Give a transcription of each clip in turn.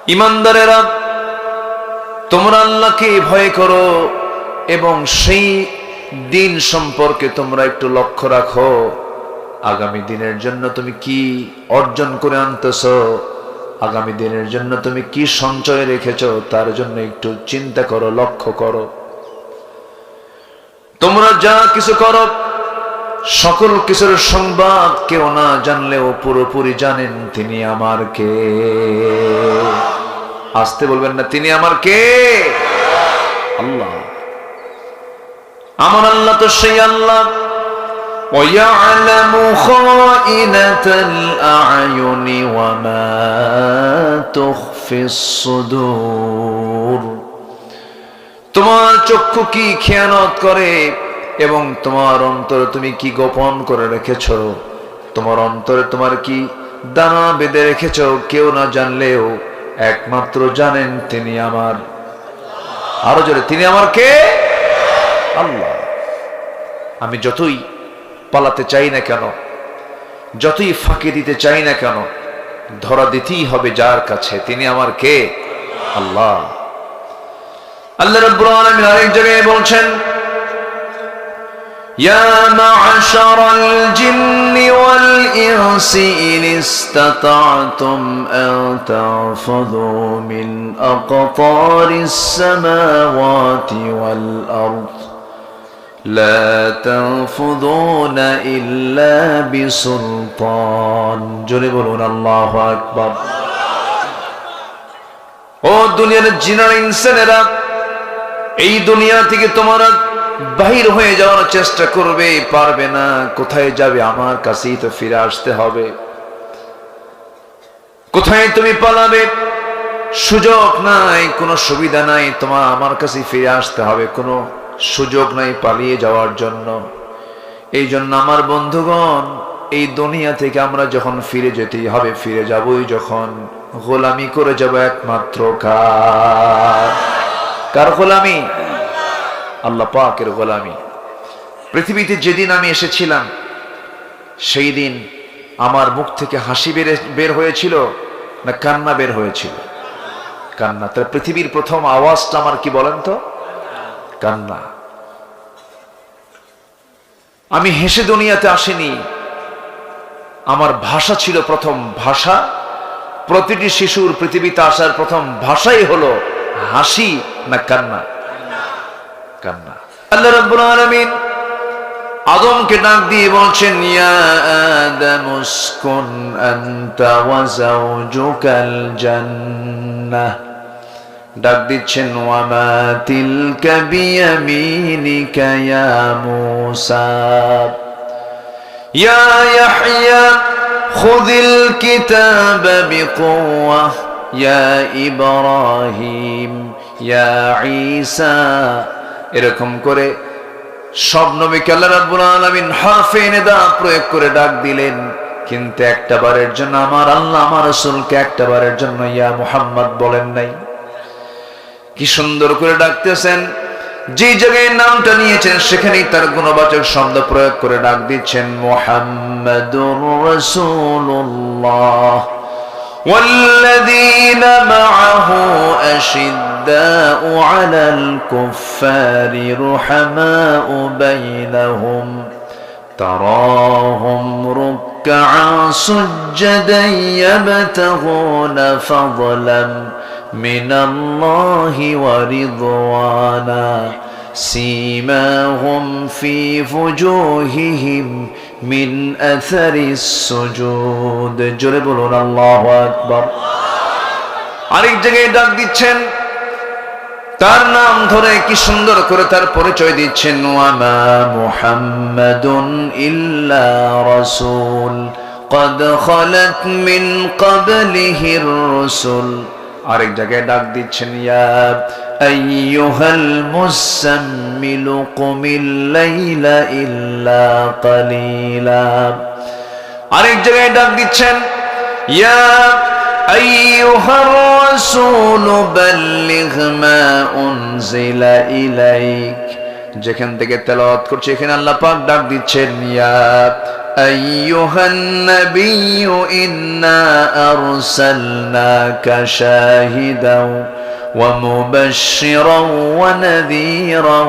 ঈমানদারেরা, তোমরা আল্লাহকে ভয় করো এবং সেই দিন সম্পর্কে তোমরা একটু লক্ষ্য রাখো। আগামী দিনের জন্য তুমি কি অর্জন করে আনতেছো, আগামী দিনের জন্য তুমি কি সঞ্চয় রেখেছো, তার জন্য একটু চিন্তা করো, লক্ষ্য করো। তোমরা যা কিছু করো সকল কিছুর সংবাদ কেউ না জানলেও পুরোপুরি জানেন তিনি আমার কে। আসতে বলবেন না, তিনি আমার কে? আল্লাহ। আমার আল্লাহ তো সেই আল্লাহ, وَيَعْلَمُ خَائِنَةَ الْأَعْيُنِ وَمَا تُخْفِي الصُّدُورُ। তোমার চক্ষু কি খেয়ানত করে এবং তোমার অন্তরে তুমি কি গোপন করে রেখেছো, তোমার অন্তরে তোমার কি দানা বেঁধে রেখেছো, কেউ না জানলেও একমাত্র জানেন তিনি আমার। আরো জোরে, তিনি আমার কে? আল্লাহ। আমি যতই পালাতে চাই না কেন, যতই ফাঁকি দিতে চাই না কেন, ধরা দিতেই হবে যার কাছে, তিনি আমার কে? আল্লাহ। আল্লাহ রাব্বুল আলামিন আরেক জায়গায় বলছেন, ইয়া মা'শারাল জিন্নি ওয়াল ইনসি ইন ইসতাতা'তুম আন তা'ফুযু মিন আকতারিস সামাওয়াতি ওয়াল আরদ লা তানফুযুনা ইল্লা বিসুলতান। জোরে বলুন আল্লাহু আকবার। ও দুনিয়ার জিনার ইনসানেরা, এই দুনিয়া থেকে তোমরা বাহির হয়ে যাওয়ার চেষ্টা করবে, পারবে না। কোথায় যাবে? আমার কাছেই তো ফিরে আসতে হবে। কোথায় তুমি পালাবে? সুযোগ নাই, কোনো সুবিধা নাই, তোমার আমার কাছে ফিরে আসতে হবে, কোনো সুযোগ নাই পালিয়ে যাওয়ার জন্য। এই জন্য আমার বন্ধুগণ, এই দুনিয়া থেকে আমরা যখন ফিরে যেতেই হবে, ফিরে যাবই যখন, গোলামি করে যাব একমাত্র কার গোলামি? আল্লাহ পাকের গোলামি। পৃথিবীতে যেদিন আমি এসেছিলাম সেই দিন আমার মুখ থেকে হাসি বের হয়েছিল না কান্না বের হয়েছিল? কান্না। তার পৃথিবীর প্রথম আওয়াজটা আমার কি বলেন তো? কান্না। আমি হেসে দুনিয়াতে আসিনি, আমার ভাষা ছিল প্রথম ভাষা। প্রতিটি শিশুর পৃথিবীতে আসার প্রথম ভাষাই হলো হাসি না কান্না? কান্না। আল্লাহ রাব্বুল আলামিন আদমকে ডাক দিয়ে বলছেন, ইয়া আদম উসকুন আনতা ওয়া যাওজুকাল জান্নাহ। ডাক দিচ্ছেন, ওয়া মা তিলকা বিয়ামিনিকা ইয়া মূসা। ইয়া ইয়াহইয়া খুযিল কিতাবা বিকুওয়া ইয়া ইব্রাহিম ইয়া ঈসা। এরকম করে সব নবীকে আল্লাহ রাব্বুল আলামিন হরফে নিদা প্রয়োগ করে ডাক দিলেন, কিন্তু একটা বারের জন্য আমার আল্লাহ আমার রাসূলকে একটা বারের জন্য ইয়া মুহাম্মদ বলেন নাই। কি সুন্দর করে ডাকতেছেন, যে জায়গায় নামটা নিয়েছেন সেখানেই তার গুণবাচক শব্দ প্রয়োগ করে ডাক দিচ্ছেন, মুহাম্মাদুর রাসূলুল্লাহ والذين معه أشداء على الكفار رحماء بينهم تراهم ركعا سجدا يبتغون فضلا من الله ورضوانا سيماهم في وجوههم من أثر السجود। জোরে বলুন আল্লাহু আকবার। আরেক জায়গায় ডাক দিচ্ছেন, তার নাম ধরে কি সুন্দর করে তার পরিচয় দিচ্ছেন, ওয়া মা মুহাম্মাদুন ইল্লা রাসূল قد خلت من قبله الرسل। আরেক জায়গায় ডাক দিচ্ছেন, ইয়া আইয়ুহাল মুসাম্মিলু কুমিল লাইলা ইল্লা কালিলা। আরেক জায়গায় ডাক দিচ্ছেন, ইয়া আইয়ুহার রাসূলু বাল্লিগ মা উনজিলা ইলাইক। যেখান থেকে তেলাওয়াত করছে এখানে আল্লাহ পাক ডাক দিচ্ছেন, ইয়া أيها النبي إنا أرسلناك شاهدا ومبشرا ونذيرا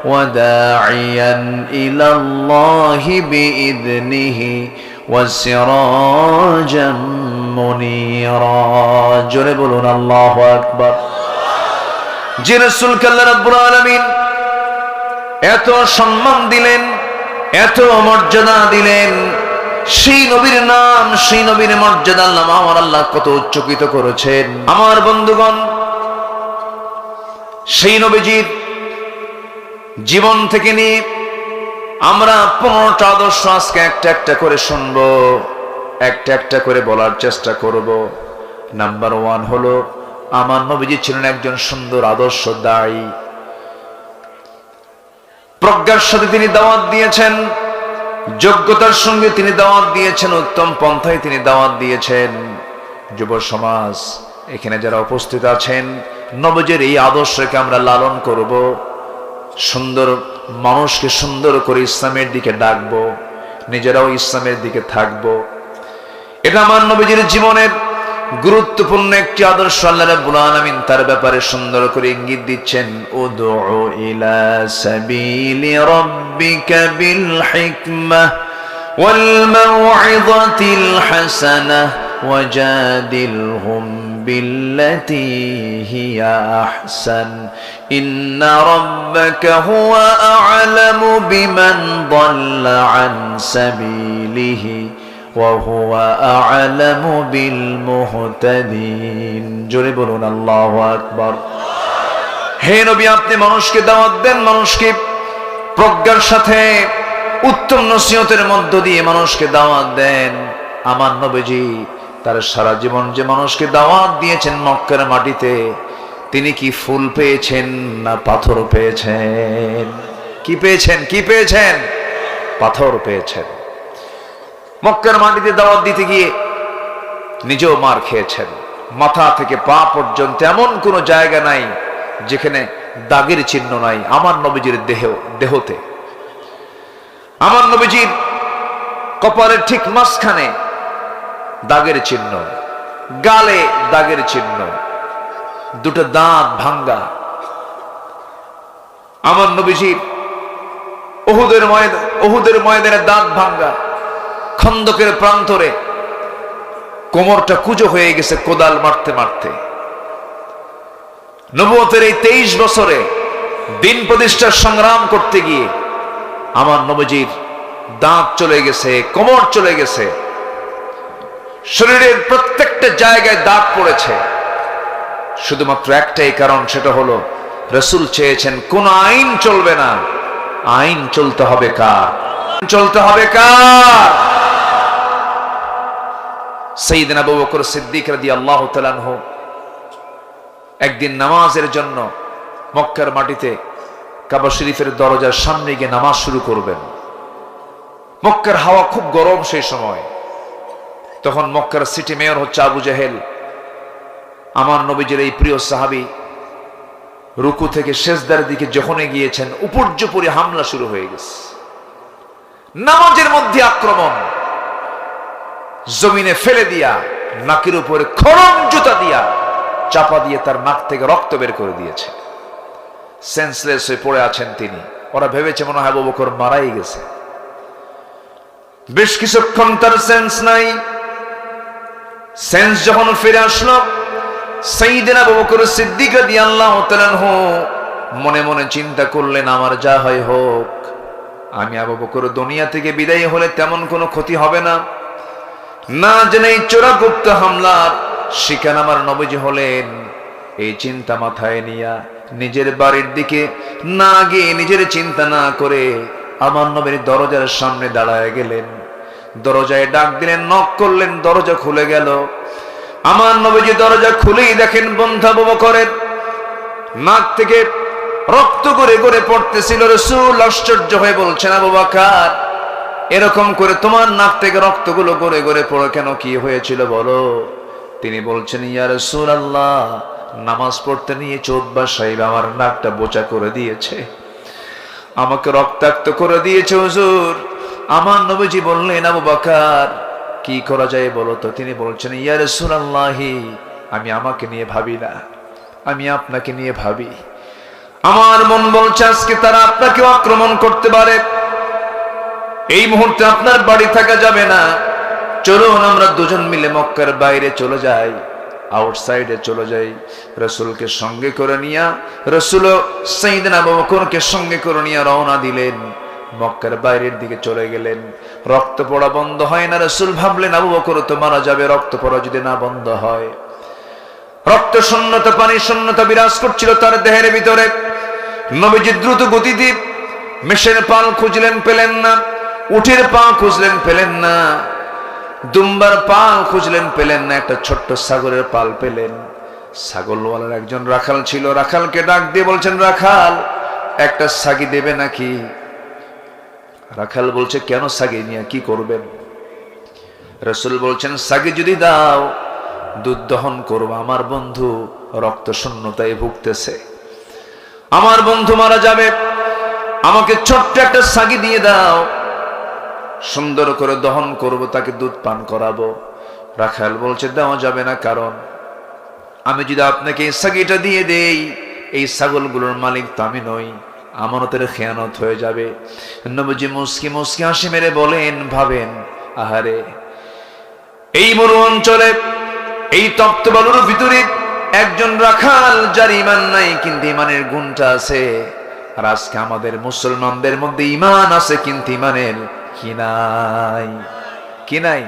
وداعيا إلى الله بإذنه وسراجا منيرا جرب لنا الله أكبر যে রাসূলকে আল্লাহ রাব্বুল আলামিন এত সম্মান দিলেন, এত মর্যাদা দিলেন, সেই নবীর নাম, সেই নবীর মর্যাদা আল্লাহ আমার আল্লাহ কত উচ্চকিত করেছেন। আমার বন্ধুগণ, সেই নবীজির জীবন থেকে নিয়ে আমরা 15টা আদর্শ আজকে একটা একটা করে শুনবো, একটা একটা করে বলার চেষ্টা করব। নাম্বার 1 হলো আমার নবীজি ছিলেন একজন সুন্দর আদর্শ দায়ী। প্রজ্ঞার সাথে তিনি দাওয়াত দিয়েছেন, যোগ্যতার সঙ্গে তিনি দাওয়াত দিয়েছেন, উত্তম পন্থায় তিনি দাওয়াত দিয়েছেন। যুব সমাজ এখানে যারা উপস্থিত আছেন, নবীজির এই আদর্শকে আমরা লালন করব, সুন্দর মানুষকে সুন্দর করে ইসলামের দিকে ডাকবো, নিজেরাও ইসলামের দিকে থাকবো। এটা আমার নবীজির জীবনের গুরুত্বপূর্ণ একটি আদর্শ। আল্লাহ রাব্বুল আলামিন তার ব্যাপারে সুন্দর করে ইঙ্গিত দিচ্ছেন, উদউ ইলা সাবিলি রাব্বিকা বিল হিকমাহ ওয়াল মাউইযাতিল হাসানাহ ওয়াজাদিলহুম বিল্লাতী হিয়া আহসান ইন্না রাব্বাকা হুয়া আ'লামু বিমান দাল্লা আন সাবিলিহি وهو أعلم بالمهتدين জোরে বলুন আল্লাহু আকবার। হে নবী, আপনি মানুষকে দাওয়াত দেন, মানুষকে প্রজ্ঞার সাথে উত্তম নসিহতের মধ্য দিয়ে মানুষকে দাওয়াত দেন। আমার নবীজি তার সারা জীবন যে মানুষকে দাওয়াত দিয়েছেন মক্কার মাটিতে, তিনি কি ফুল পেয়েছেন না পাথর পেয়েছেন? কি পেয়েছেন? কি পেয়েছেন? পাথর পেয়েছেন। মক্কার মাটিতে দাওয়াত দিতে গিয়ে নিজেও মার খেয়েছেন। মাথা থেকে পা পর্যন্ত এমন কোনো জায়গা নাই যেখানে দাগের চিহ্ন নাই আমার নবীজির দেহতে। আমার নবীজির কপালের ঠিক মাঝখানে দাগের চিহ্ন, গালে দাগের চিহ্ন, দুটো দাঁত ভাঙ্গা। আমার নবীজির উহুদের ময়দানে দাঁত ভাঙ্গা, খন্দকের প্রান্তরে কোমরটা কুঁজো হয়ে গেছে কোদাল মারতে মারতে। নবুয়তের এই 23 বছরে দিন প্রতিষ্ঠার সংগ্রাম করতে গিয়ে আমার নবীজির দাঁত চলে গেছে, কোমর চলে গেছে, শরীরের প্রত্যেকটা জায়গায় দাগ পড়েছে। শুধুমাত্র একটাই কারণ, সেটা হলো রাসূল চেয়েছেন কোন আইন চলবে না, আইন চলতে হবে কার? চলতে হবে কার? সাইয়েদনা আবু বকর সিদ্দিক রাদিয়াল্লাহু তাআলা আনহু একদিন নামাজের জন্য মক্কার মাটিতে কাবা শরীফের দরজার সামনে গিয়ে নামাজ শুরু করবেন। মক্কার হাওয়া খুব গরম সেই সময়। তখন মক্কার সিটি মেয়র হচ্ছে আবু জেহেল। আমার নবীজির এই প্রিয় সাহাবী রুকু থেকে সেজদার দিকে যখনই গিয়েছেন, উপর্যুপরি হামলা শুরু হয়ে গেছে। নামাজের মধ্যে আক্রমণ, জমিনে ফেলে দিয়া নাকের উপরে খড়ম জুতা দিয়া চাপা দিয়ে তার নাক থেকে রক্ত বের করে দিয়েছে। সেন্সলেস হয়ে পড়ে আছেন তিনি। ওরা ভেবেছে মনে হয় আবু বকর মারাই গেছে। বেশ কিছুক্ষণ তার সেন্স নাই। সেন্স যখন ফিরে আসলো, সাইয়েদনা আবু বকর সিদ্দিক রাদিয়াল্লাহু তাআলা আনহু মনে মনে চিন্তা করলেন, আমার যা হয় হোক, আমি আবু বকর দুনিয়া থেকে বিদায় হলে তেমন কোনো ক্ষতি হবে না। না জেনে চোরাগুপ্ত হামলার শিকার আমার নবীজি হলেন। এই চিন্তা মাথায় নিয়া নিজের বাড়ির দিকে না গিয়ে, নিজের চিন্তা না করে আমার নবীর দরজার সামনে দাঁড়ায় গেলেন। দরজায় ডাক দিলেন, নক করলেন, দরজা খুলে গেল। আমার নবীজি দরজা খুলেই দেখেন বন্ধু আবু বকরের নাক থেকে রক্ত গড়ে গড়ে পড়তেছিল। রাসূল আশ্চর্য হয়ে বলছেন, আবু বকর, এরকম করে তোমার নাক থেকে রক্তগুলো গড়ে গড়ে পড়ে কেন? কি হয়েছিল বলো? তিনি বলছেন, ইয়া রাসূলুল্লাহ, নামাজ পড়তে নিয়ে চোদ্দবার সাহেব আমার নাকটা বোচা করে দিয়েছে, আমাকে রক্তাক্ত করে দিয়েছে হুজুর। আমার নবীজি বললেন, আবু বকর কি করা যায় বলো তো? তিনি বলছেন, ইয়া রাসূলুল্লাহ, আমি আমাকে নিয়ে ভাবি না, আমি আপনাকে নিয়ে ভাবি। আমার মন বলছে আজকে তারা আপনাকে আক্রমণ করতে পারে, এই মুহূর্তে আপনার বাড়ি থাকা যাবে না, চলুন আমরা দুজন মিলে মক্কার বাইরে চলে যাই, আউটসাইডে চলে যাই। রাসূলকে সঙ্গে করে নিয়া রাসূল সাইয়েদনা আবু বকরকে সঙ্গে করে নিয়ে রওনা দিলেন, মক্কার বাইরের দিকে চলে গেলেন। রক্ত পড়া বন্ধ হয় না। রাসূল ভাবলেন আবু বকর তো মারা যাবে, রক্ত পড়া যদি না বন্ধ হয়। রক্ত শূন্যতা, পানি শূন্যতা বিরাজ করছিল তার দেহের ভিতরে। নবীজি দ্রুত গতিতে মেষের পাল খুঁজলেন, পেলেন না। উটের পা খুঁজলেন, পেলেন না। দুম্বার পাল খুঁজলেন, পেলেন না। একটা ছোট্ট ছাগলের পাল পেলেন। ছাগলওয়ালার একজন রাখাল ছিল, রাখালকে ডাক দিয়ে বলছেন, রাখাল একটা ছাগি দেবে নাকি? রাখাল বলছে, কেন ছাগি নিয়ে কি করবেন? রাসূল বলছেন, ছাগি যদি দাও দুধ দহন করব, আমার বন্ধু রক্ত শূন্যতায় ভুগতেছে, আমার বন্ধু মারা যাবে, আমাকে ছোট্ট একটা ছাগি দিয়ে দাও, সুন্দর করে দহন করব, তাকে দুধ পান করাবো। রাখাল বলছে, দেওয়া যাবে না, কারণ আমি যদি আপনাকে এই ছাগিটা দিয়ে দেই, এই ছাগলগুলোর মালিক তো আমি নই, আমানতের খেয়ানত হয়ে যাবে। নবীজি মুস্কি মুস্কি হাসি মেরে বলেন, ভাবেন আহারে, এই মরু অঞ্চলে এই তপ্ত বালুর ভিতরে একজন রাখাল যার ঈমান নাই কিন্তু ঈমানের গুণটা আছে, আর আজকে আমাদের মুসলমানদের মধ্যে ঈমান আছে কিন্তু ঈমানের কি নাই, কি নাই,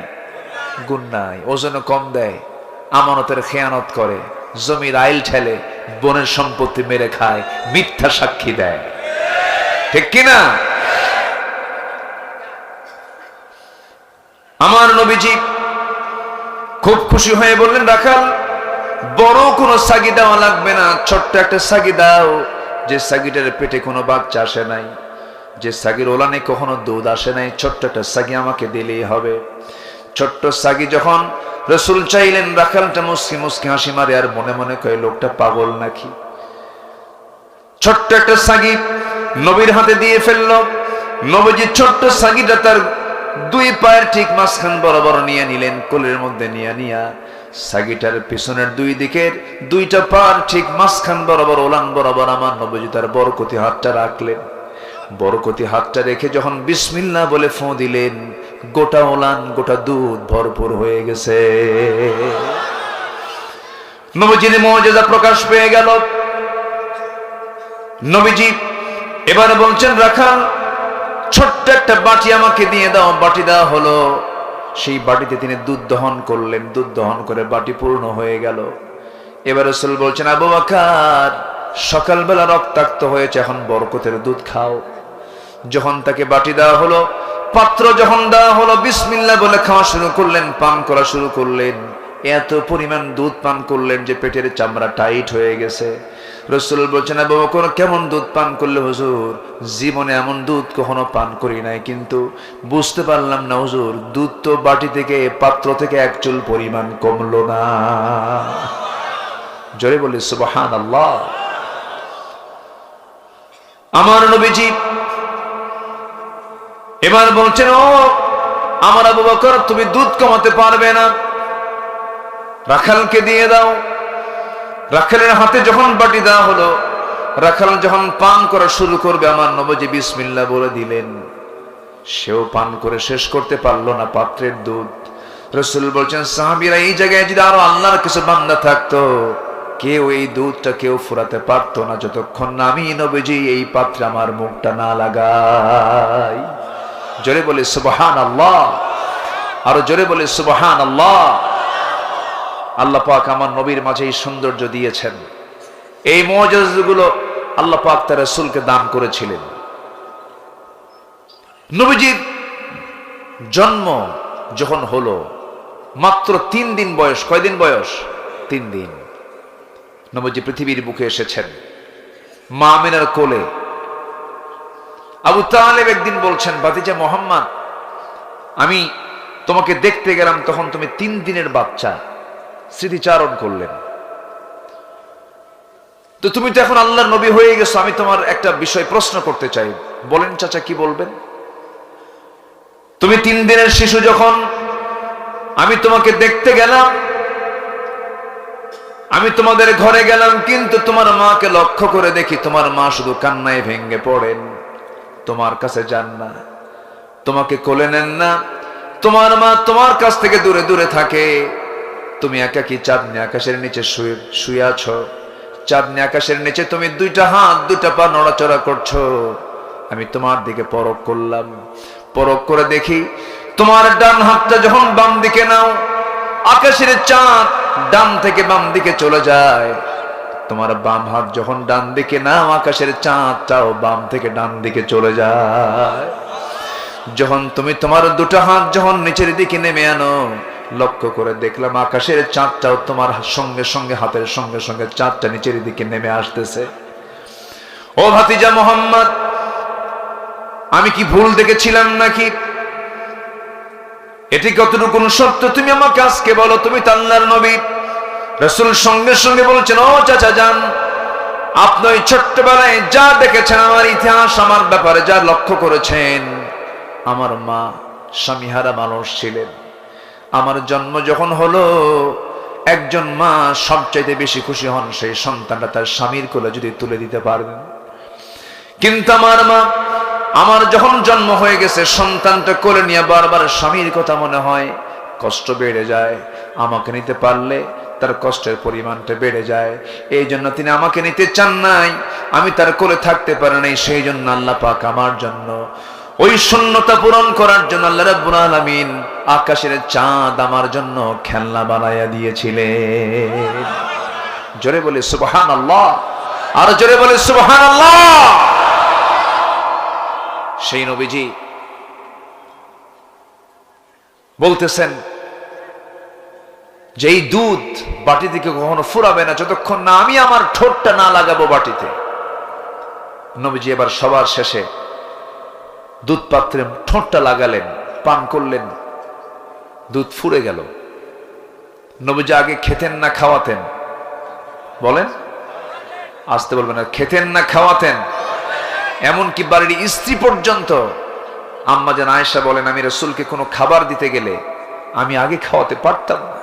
গুণ নাই, ওজন কম দেয়, আমানতের খেয়ানত করে, জমির আইল ঠেলে, বনের সম্পত্তি মেরে খায়, মিথ্যা সাক্ষী দেয়, ঠিক কিনা? আমার নবীজি খুব খুশি হয়ে বললেন, রাখাল বড় কোনো ছাগি দেওয়া লাগবে না, ছোট্ট একটা ছাগি দাও, যে ছাগিটার পেটে কোনো বাচ্চা আসে নাই, যে ছাগির ওলানে কখনো দুধ আসে নাই, ছোট্ট একটা ছাগি আমাকে দিলেই হবে। ছোট্ট ছাগি যখন রাসূল চাইলেন, রাখালটা মুস্কি মুস্কি হাসি মারে আর মনে মনে কয়, লোকটা পাগল নাকি? ছোট্ট একটা ছাগি নবীর হাতে দিয়ে ফেলল। নবীজি ছোট্ট ছাগিটা তার দুই পায়ের ঠিক মাঝখান বরাবর নিয়ে নিলেন, কোলের মধ্যে নিয়া ছাগিটার পিছনের দুই দিকের দুইটা পার ঠিক মাঝখান বরাবর, ওলান বরাবর আমার নবীজি তার বরকতি হাতটা রাখলেন। বরকতি হাতটা রেখে যখন বিসমিল্লাহ বলে ফোঁ দিলেন, গোটা ওলান গোটা দুধ ভরপুর হয়ে গেছে। নবীজির মুজিজা প্রকাশ পেয়ে গেল। নবীজি এবার বলছেন, রাখাল ছোট্ট একটা বাটি আমাকে দিয়ে দাও। বাটি দেওয়া হলো, সেই বাটিতে তিনি দুধ দহন করলেন, দুধ দহন করে বাটি পূর্ণ হয়ে গেল। এবার রাসূল বলছেন, আবু বকর সকালবেলা রক্তাক্ত হয়েছে, এখন বরকতের দুধ খাও। যখন তাকে বাটি দেওয়া হলো, পাত্র যখন দেওয়া হলো, বিসমিল্লাহ বলে খাওয়া শুরু করলেন, পান করা শুরু করলেন। এত পরিমাণ দুধ পান করলেন যে পেটের চামড়া টাইট হয়ে গেছে। রাসূল বলছেন, আবু বকর কেমন দুধ পান করলে হুজুর? জীবনে এমন দুধ কখনো পান করি নাই, কিন্তু বুঝতে পারলাম না হুজুর, দুধ তো বাটি থেকে, পাত্র থেকে এক চুল পরিমাণ কমলো না। জোরে বলি সুবহানাল্লাহ। আমার নবীজি এবার বলছেন, ও আমার আবু বকর, তুমি দুধ কমাতে পারবে না, রাখালকে দিয়ে দাও। রাখালের হাতে যখন বাটি দেওয়া হলো, রাখাল যখন পান করা শুরু করবে, আমার নবীজি বিসমিল্লাহ বলে দিলেন। সেও পান করে শেষ করতে পারলো না পাত্রের দুধ। রাসূল বলছেন, সাহাবীরা, এই জায়গায় যদি আরো আল্লাহর কিছু বান্দা থাকতো, কেউ এই দুধটা কেউ ফুরাতে পারতো না, যতক্ষণ না আমি নবীজি এই পাত্রে আমার মুখটা না লাগাই। জোরে বলে সুবহানাল্লাহ, আরো জোরে বলে সুবহানাল্লাহ। আল্লাহ পাক আমার নবীর মাঝে এই সৌন্দর্য দিয়েছেন, এই মুজিজাগুলো আল্লাহ পাক তার রাসূলকে দান করেছিলেন। নবীজির জন্ম যখন হলো, মাত্র 3 দিন বয়স। কয়দিন বয়স? 3 দিন। নবীজি পৃথিবীর বুকে এসেছেন মা আমিনার কোলে। আবু তালেব একদিন বলছেন, ভাতিজা মুহাম্মদ, আমি তোমাকে দেখতে গেলাম, তখন তুমি 3 দিনের বাচ্চা। স্মৃতিচারণ করলেন, তো তুমি তো এখন আল্লাহর নবী হয়ে গেছো, আমি তোমার একটা বিষয় প্রশ্ন করতে চাই। বলেন চাচা, কি বলবেন? তুমি 3 দিনের শিশু যখন আমি তোমাকে দেখতে গেলাম, আমি তোমাদের ঘরে গেলাম, কিন্তু তোমার মাকে লক্ষ্য করে দেখি তোমার মা শুধু কান্নায় ভেঙে পড়েন, তোমার কাছে যান না, তোমাকে কোলে নেন না, তোমার মা তোমার কাছ থেকে দূরে দূরে থাকে। তুমি একাকী চাঁদনি আকাশের নিচে শুয়ে আছো, চাঁদনি আকাশের নিচে তুমি 2টা হাত 2টা পা নড়াচড়া করছো। আমি তোমার দিকে পরখ করলাম, পরখ করে দেখি তোমার ডান হাতটা যখন বাম দিকে নাও, আকাশের চাঁদ ডান থেকে বাম দিকে চলে যায়। তোমার বাম হাত যখন ডান দিকে নাও, আকাশের চাঁদটাও বাম থেকে ডান দিকে চলে যায়। যখন তুমি তোমার 2টা হাত যখন নিচের দিকে নেমে আনো, লক্ষ্য করে দেখলাম আকাশের চাঁদটাও তোমার সঙ্গে সঙ্গে, হাতের সঙ্গে সঙ্গে চাঁদটা নিচের দিকে নেমে আসতেছে। ও ভাতিজা মোহাম্মদ, আমি কি ভুল দেখেছিলাম নাকি? এটি কতটুকু সত্য তুমি আমাকে আজকে বলো। তুমি তো আল্লাহর নবী। রাসূল সঙ্গে সঙ্গে বলছেন, ও চাচা যান, আপনি ওই ছোট্টবেলায় যা দেখেছেন আমার ইতিহাস, আমার ব্যাপারে যা লক্ষ্য করেছেন, আমার মা স্বামীহারা মানুষ ছিলেন। আমার জন্ম যখন হলো, একজন মা সবচাইতে বেশি খুশি হন সেই সন্তানটা তার স্বামীর কোলে যদি তুলে দিতে পারবেন। কিন্তু আমার মা, আমার যখন জন্ম হয়ে গেছে, সন্তানটা কোলে নিয়ে বারবার স্বামীর কথা মনে হয়, কষ্ট বেড়ে যায়। আমাকে নিতে পারলে তার কষ্টের পরিমাণটা বেড়ে যায়। এই জন্য তিনি আমাকে নিতে চান নাই, আমি তার কোলে থাকতে পারি নাই। সেই জন্য আল্লাহ পাক আমার জন্য ওই শূন্যতা পূরণ করার জন্য আল্লাহ রাব্বুল আলামিন আকাশের চাঁদ আমার জন্য খেলনা বানাইয়া দিয়েছিলেন। জোরে বলে সুবহানাল্লাহ, আর জোরে বলে সুবহানাল্লাহ। সেই নবীজি বলতেছেন যে এই দুধ বাটি থেকে কখনো ফুরাবে না যতক্ষণ না আমি আমার ঠোঁটটা না লাগাবো বাটিতে। নবীজি এবার সবার শেষে দুধ পাত্রে ঠোঁটটা লাগালেন, পান করলেন, দুধ ফুরে গেল। নবীজি আগে খেতেন না খাওয়াতেন? বলেন, আসতে বলবেন না। খেতেন না খাওয়াতেন? এমনকি বাড়ির স্ত্রী পর্যন্ত আম্মা জান আয়েশা বলেন, আমি রাসূলকে কোনো খাবার দিতে গেলে আমি আগে খাওয়াতে পারতাম না।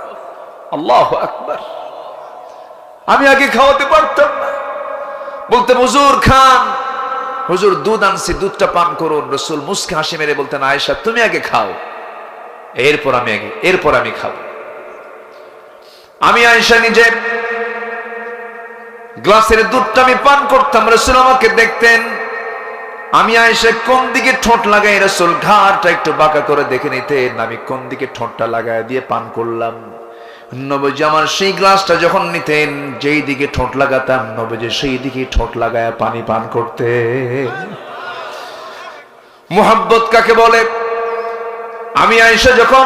আল্লাহু আকবার, আমি আগে খাওয়াতে পারতাম না। বলতে হুজুর খান, হুজুর দুধ আনছি, দুধটা পান করুন। রাসূল মুস্কি হাসি মেরে বলতেন, আয়েশা তুমি আগে খাও, এরপর আমি খাবো। আমি আয়েশা নিজে গ্লাসের দুধটা আমি পান করতাম, রাসূল আমাকে দেখতেন। আমি আয়েশা কোন দিকে ঠোঁট লাগাই, রাসূল ঘাড়টা একটু বাঁকা করে দেখে নিতেন, আমি কোন দিকে ঠোঁটটা লাগাই দিয়ে পান করলাম। নবীজি আমার সেই গ্লাসটা যখন নিতেন, যেই দিকে ঠোঁট লাগাতাম নবীজি সেই দিকে ঠোঁট লাগায় পানি পান করতে। মুহাব্বত কাকে বলে? আমি আয়েশা যখন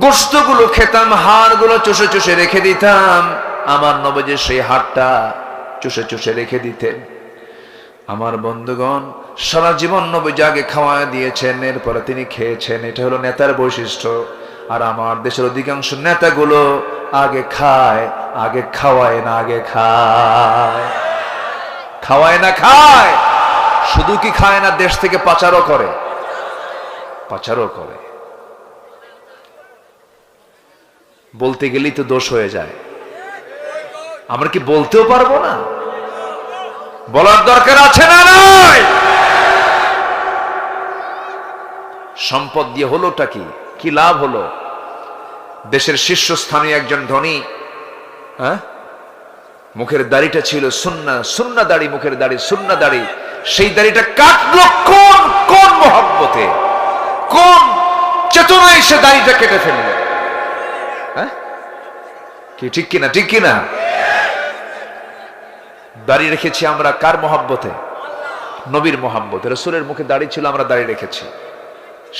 গোশতগুলো খেতাম, হাড়গুলো চুষে চুষে রেখে দিতাম, আমার নবীজি সেই হাড়টা চুষে চুষে রেখে দিতেন। আমার বন্ধুগণ, সারা জীবন নবীজি আগে খাওয়া দিয়েছেন, এরপরে তিনি খেয়েছেন। এটা হলো নেতার বৈশিষ্ট্য। আর আমার দেশের অধিকাংশ নেতাগুলো আগে খায়, আগে খাওয়ায় না, আগে খায়। খাওয়ায় না খায়। শুধু কি খায় না, দেশ থেকে পাচারও করে, পাচারও করে। বলতে গেলেই তো দোষ হয়ে যায়। আমরা কি বলতেও পারবো না? বলার দরকার আছে না নাই? সম্পদ দিয়ে হলোটা কি? কি লাভ হলো? দেশের শীর্ষস্থানীয় একজন ধনী, মুখের দাড়িটা ছিল সুন্না দাড়ি, মুখের দাড়ি সুন্না দাড়ি। সেই দাড়িটা কাটলো কোন মহব্বতে, কোন চেতনায় সে দাড়িটা কেটে ফেললো? কি ঠিক কিনা? ঠিক কিনা? দাড়ি রেখেছি আমরা কার মহব্বতে? নবীর মহব্বতে। রাসূলের মুখে দাড়ি ছিল, আমরা দাড়ি রেখেছি।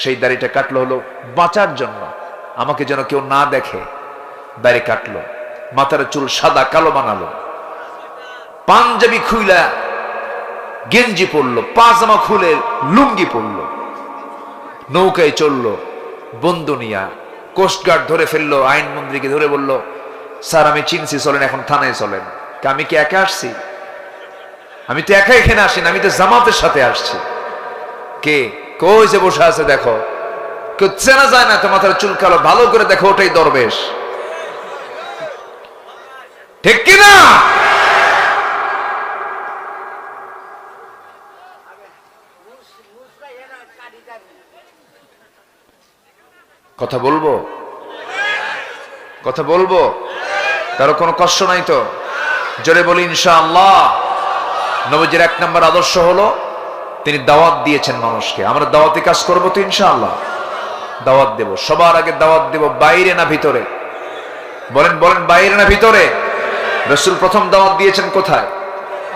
সেই দাড়িটা কাটলো হলো বাঁচার জন্য, আমাকে যেন কেউ না দেখে দাড়ি কাটলো। মাথার চুল সাদা কালো বানালো, পাঞ্জাবি খুইলা গেঞ্জি পরলো, পাজামা খুলে লুঙ্গি পরলো, নৌকায় চললো বন্ধু নিয়া। কোস্টগার্ড ধরে ফেললো, আইনমন্ত্রীকে ধরে বলল, স্যার আমি চিনছি, চলেন এখন থানায় চলেন। আমি কি একা আসছি? আমি তো একা এখানে আসি না, আমি তো জামাতের সাথে আসছি। কে? কই যে বসে আছে দেখো, কেউ চেনা যায় না তো, মাথার চুল কালো, ভালো করে দেখো ওটাই দরবেশ। ঠিক কিনা? কথা বলবো, কথা বলবো, কারো কোনো কষ্ট নাই তো? জোরে বলি ইনশাআল্লাহ। নবীজির এক নম্বর আদর্শ হলো তিনি দাওয়াত দিয়েছেন মানুষকে। আমরা দাওয়াতি কাজ করবো তো ইনশাআল্লাহ, দাওয়াত দেব। সবার আগে দাওয়াত দেব বাইরে না ভিতরে? বলেন বলেন, বাইরে না ভিতরে? রাসূল প্রথম দাওয়াত দিয়েছেন কোথায়?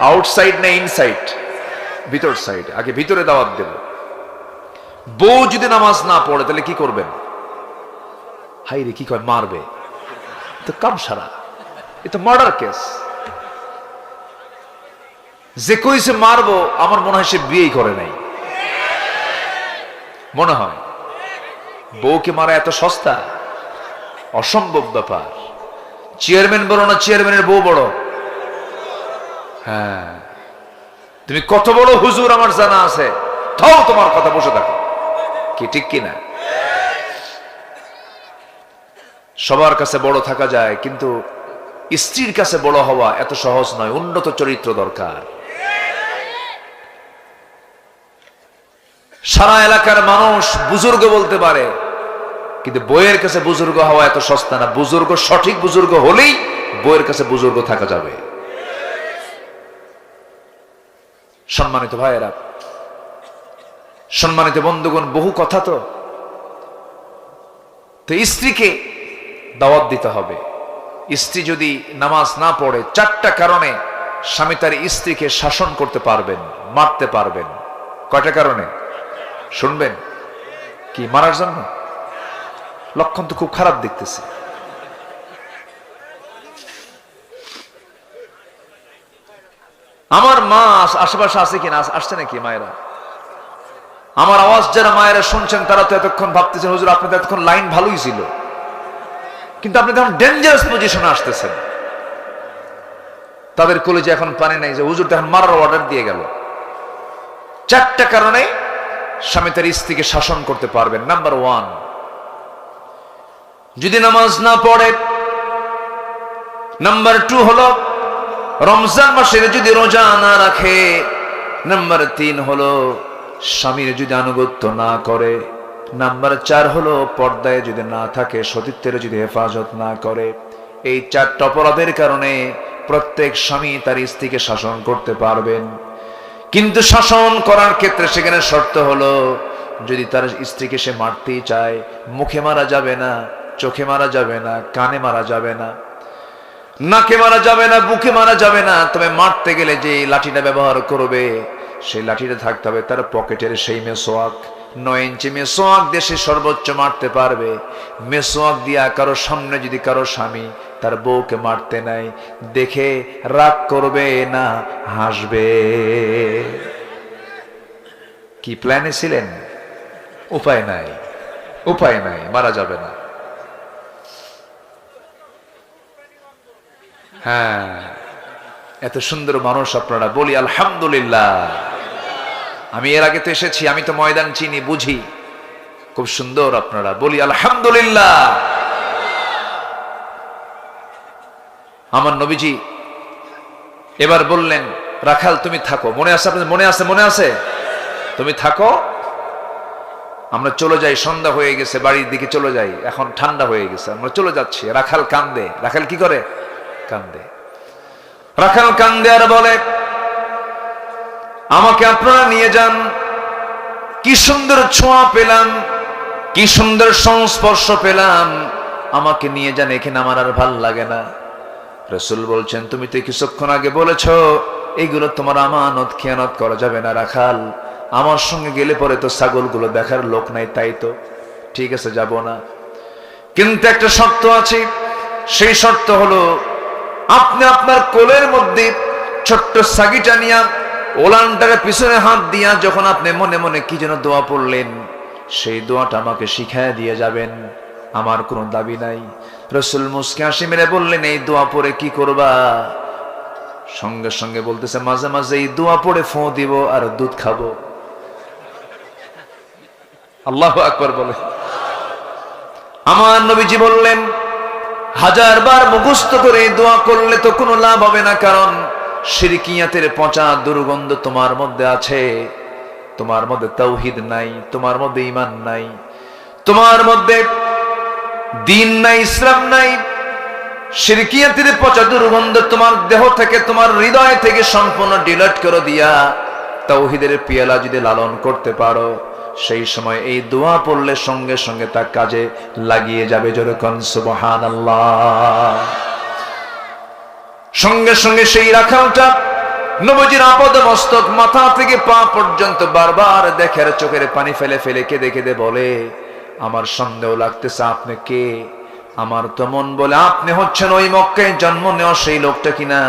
আউটসাইড না ইনসাইড? ভিতর সাইড। আগে ভিতরে দাওয়াত দেব। বউ যদি নামাজ না পড়ে তাহলে কি করবেন? হাই রে, কি কয়, মারবে তো, কাম সারা, এ তো মার্ডার কেস। যে কইছে মারবো, আমার মনে হয় সে বিয়েই করে নাই, মনে হয়। বউকে মারা এত সস্তা? অসম্ভব ব্যাপার। চেয়ারম্যান বড় না চেয়ারম্যানের বউ বড়? হ্যাঁ, তুমি কত বড় হুজুর আমার জানা আছে, তাও তোমার কথা, বসে থাকো। কি ঠিক কিনা? সবার কাছে বড় থাকা যায়, কিন্তু স্ত্রীর কাছে বড় হওয়া এত সহজ নয়। উন্নত চরিত্র দরকার। সারা এলাকার মানুষ বুজুর্গ বলতে পারে, কিন্তু বইয়ের কাছে বুজুর্গ হওয়া এত সস্তা না। বুজুর্গ, সঠিক বুজুর্গ হলেই বইয়ের কাছে বুজুর্গ থাকা যাবে। সম্মানিত ভাইয়েরা, সম্মানিত বন্ধুগণ, বহু কথা তো স্ত্রীকে দাওয়াত দিতে হবে। স্ত্রী যদি নামাজ না পড়ে, 4টা কারণে স্বামী তার স্ত্রীকে শাসন করতে পারবেন, মারতে পারবেন। কয়টা কারণে শুনবেন? কি মারার জন্য? লক্ষণ তো খুব খারাপ দেখতেছে। আমার মা আশেপাশে আছে কিনা, আসছে নাকি মায়েরা? আমার আওয়াজ যারা মায়েরা শুনছেন তারা তো এতক্ষণ ভাবতেছেন, হুজুর আপনি তো এতক্ষণ লাইন ভালোই ছিল, কিন্তু আপনি তখন ডেঞ্জারাস পজিশনে আসতেছেন। তাদের কলেজে এখন পানি নাই যে হুজুর তখন মারার অর্ডার দিয়ে গেল। 4টা কারণে স্বামী তার স্ত্রীকে শাসন করতে পারবেন। নাম্বার 1, যদি নামাজ না পড়ে। নাম্বার 2 হলো রমজান মাসে যদি রোজা না রাখে। নাম্বার 3 হলো স্বামীর যদি আনুগত্য না করে। নাম্বার 4 হলো পর্দায় যদি না থাকে, সতীত্বের যদি হেফাজত না করে। এই 4টা অপরাধের কারণে প্রত্যেক স্বামী তার স্ত্রীকে শাসন করতে পারবেন। কিন্তু শাসন করার ক্ষেত্রে সেখানে শর্ত হলো, যদি তার স্ত্রীকে সে মারতেই চায়, মুখে মারা যাবে না, চোখে মারা যাবে না, কানে মারা যাবে না, নাকে মারা যাবে না, বুকে মারা যাবে না। তবে মারতে গেলে যে লাঠিটা ব্যবহার করবে, সেই লাঠিটা থাকতে হবে তার পকেটের সেই মেসোয়াক। 9 ইঞ্চি মেসোয়াক দিয়ে সে সর্বোচ্চ মারতে পারবে। মেসোয়াক দিয়া কারো সামনে যদি কারো স্বামী তার বউকে মারতে নাই, দেখে রাগ করবে না, হাসবে। কি প্ল্যানে ছিলেন? উপায় নাই, উপায় নাই, মারা যাবে না। হ্যাঁ, এত সুন্দর মানুষ আপনারা, বলি আলহামদুলিল্লাহ। আমি এর আগে তো এসেছি, আমি তো ময়দান চিনি, বুঝি। খুব সুন্দর আপনারা, বলি আলহামদুলিল্লাহ। আমার নবীজি এবার বললেন, রাখাল তুমি থাকো। মনে আছে আপনাদের? মনে আছে? মনে আছে? তুমি থাকো, আমরা চলে যাই। সন্ধ্যা হয়ে গেছে, বাড়ির দিকে চলে যাই। এখন ঠান্ডা হয়ে গেছে, আমরা চলে যাচ্ছি। রাখাল কান্দে। রাখাল কি করে? কান্দে। রাখাল কান্দে আর বলে, আমাকে আপনারা নিয়ে যান। কি সুন্দর ছোঁয়া পেলাম, কি সুন্দর সংস্পর্শ পেলাম, আমাকে নিয়ে যান, এখানে আমার আর ভাল লাগে না। রাসূল বলছেন, তুমি তো কিছুক্ষণ আগে বলেছ এইগুলো তোমার আমানত, খেয়ানত করা যাবে না। রাখাল, আমার সঙ্গে গেলে পরে তো ছাগলগুলো দেখার লোক নাই, তাই তো ঠিক আছে, যাব না। কিন্তু একটা শর্ত আছে। সেই শর্ত হলো, আপনি আপনার কোলের মধ্যে ছোট্ট সাগিটা নিয়া, ওলানটাকে পিছনে হাত দিয়া যখন আপনি মনে মনে কি যেন দোয়া পড়লেন, সেই দোয়াটা আমাকে শিখায় দিয়ে যাবেন। আমার কোনো দাবি নাই। রাসূল মুস্কি হাসি মেরে বললেন, এই দোয়া পড়ে কি করবা? সঙ্গে সঙ্গে বলতেছে, মাঝে মাঝে এই দোয়া পড়ে ফোঁ দিব আর দুধ খাবো। আল্লাহু আকবার বলে। আমার নবীজি বললেন, 1000 বার মুখস্থ করে দোয়া করলে তো কোনো লাভ হবে না, কারণ শিরকিয়াতের পচা দুর্গন্ধ তোমার মধ্যে আছে। তোমার মধ্যে তাওহীদ নাই, তোমার মধ্যে ঈমান নাই, তোমার মধ্যে দ্বীন নাই, ইসলাম নাই। শিরকিয়াতের পচা দুর্গন্ধ তোমার দেহ থেকে, তোমার হৃদয় থেকে সম্পূর্ণ ডিলিট করে দিয়া তাওহীদের পেয়ালা যদি লালন করতে পারো, সেই সময় এই দোয়া পড়লে সঙ্গে সঙ্গে তা কাজে লাগিয়ে যাবে। যেরকম সুবহানাল্লাহ। সঙ্গে সঙ্গে সেই রাখালটা নবীজির আপদ মস্তক মাথা থেকে পা পর্যন্ত বারবার দেখে, চোখের পানি ফেলে ফেলে কেঁদে কেঁদে বলে, আমার সন্দেহ লাগতেছে আপনি কে? আমার তো মন বলে আপনি হচ্ছেন ওই মক্কায় জন্ম নেওয়া সেই লোকটা কিনা,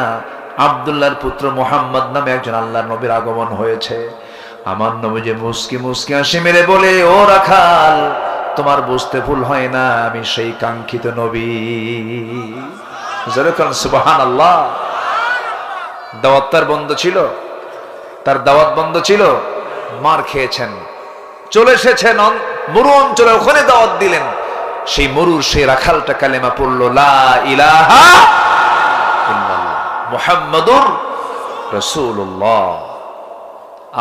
আব্দুল্লাহর পুত্র মুহাম্মদ নামে একজন আল্লাহর নবীর আগমন হয়েছে। আমার নবীজি মুস্কি মুস্কি হাসি মেরে বলে, ও রাখাল, তোমার বুঝতে ভুল হয় না, আমি সেই কাঙ্ক্ষিত নবী। যেরকম সুবহানাল্লাহ। দাওয়াত তার বন্ধ ছিল, তার দাওয়াত বন্ধ ছিল, মার খেয়েছেন, চলে এসেছেন মরু অঞ্চলে, ওখানে দাওয়াত দিলেন। সেই মরুর সেই রাখালটা কালেমা পড়লো, লা ইলাহা ইল্লাল্লাহ মুহাম্মাদুর রাসূলুল্লাহ।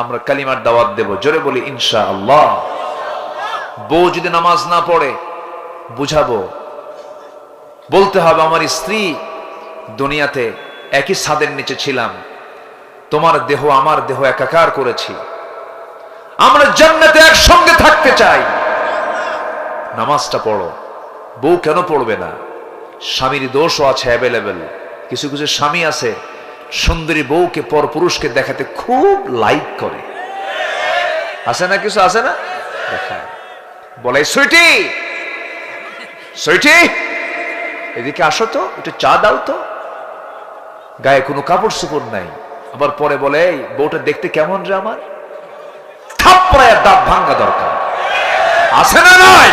আমরা কালিমার দাওয়াত দেব, জোরে বলি ইনশাআল্লাহ। বউ যদি নামাজ না পড়ে বুঝাবো, বলতে হবে, আমার স্ত্রী, দুনিয়াতে একই ছাদের নিচে ছিলাম, তোমার দেহ আমার দেহ একাকার করেছি, আমরা জান্নাতে একসঙ্গে থাকতে চাই, নামাজটা পড়ো। বউ কেন পড়বে না? স্বামীর দোষও আছে অ্যাভেলেবেল। কিছু কিছু স্বামী আছে সুন্দরী বউকে পর পুরুষকে দেখাতে খুব লাইক করে, আছে না? কিছু আছে না? দেখায়, বলে, সুইটি সুইটি এদিকে আসো তো, একটু চা দাও তো। গায়ে কোনো কাপড় চোপড় নাই, আবার পরে বলে, এই বউটা দেখতে কেমন রে আমার, থাপ্পড়ায় দাঁত ভাঙা দরকার, আছে না? নয়,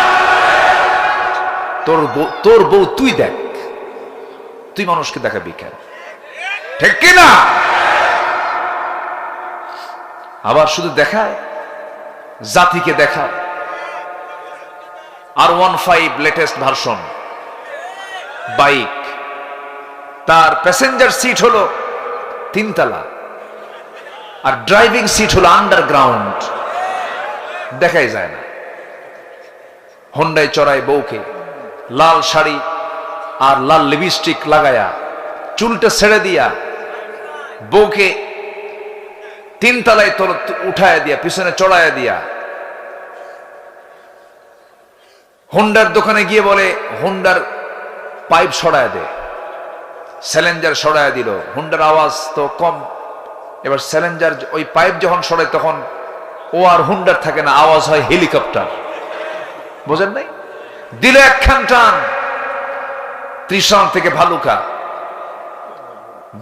তোর বউ তুই দেখ, তুই মানুষকে দেখাবি কেন? ঠিক কিনা? আবার শুধু দেখায়, জাতিকে দেখায়। R15 লেটেস্ট ভার্সন বাইক, তার প্যাসেঞ্জার সিট হলো 3 তলা, আর ড্রাইভিং সিট হলো আন্ডারগ্রাউন্ড, দেখাই যায় না। হোন্ডায় চড়ায় বউকে, লাল শাড়ি আর লাল লিপস্টিক লাগায়া, চুলটা ছেড়ে দিয়া বউকে 3 তলায় উঠায় দিয়া, পিছনে চড়ায়া দিয়া, হোন্ডার দোকানে গিয়ে বলে, হোন্ডার পাইপ সরায় দে, স্যালেঞ্জার সরায় দিল। হোন্ডার আওয়াজ তো কম, এবার স্যালেঞ্জার ওই পাইপ যখন সরায় তখন ও আর হোন্ডার থাকে না, আওয়াজ হয় হেলিকপ্টার। বোঝেন নাই? দিল একখান টান, ত্রিশান থেকে ভালুকা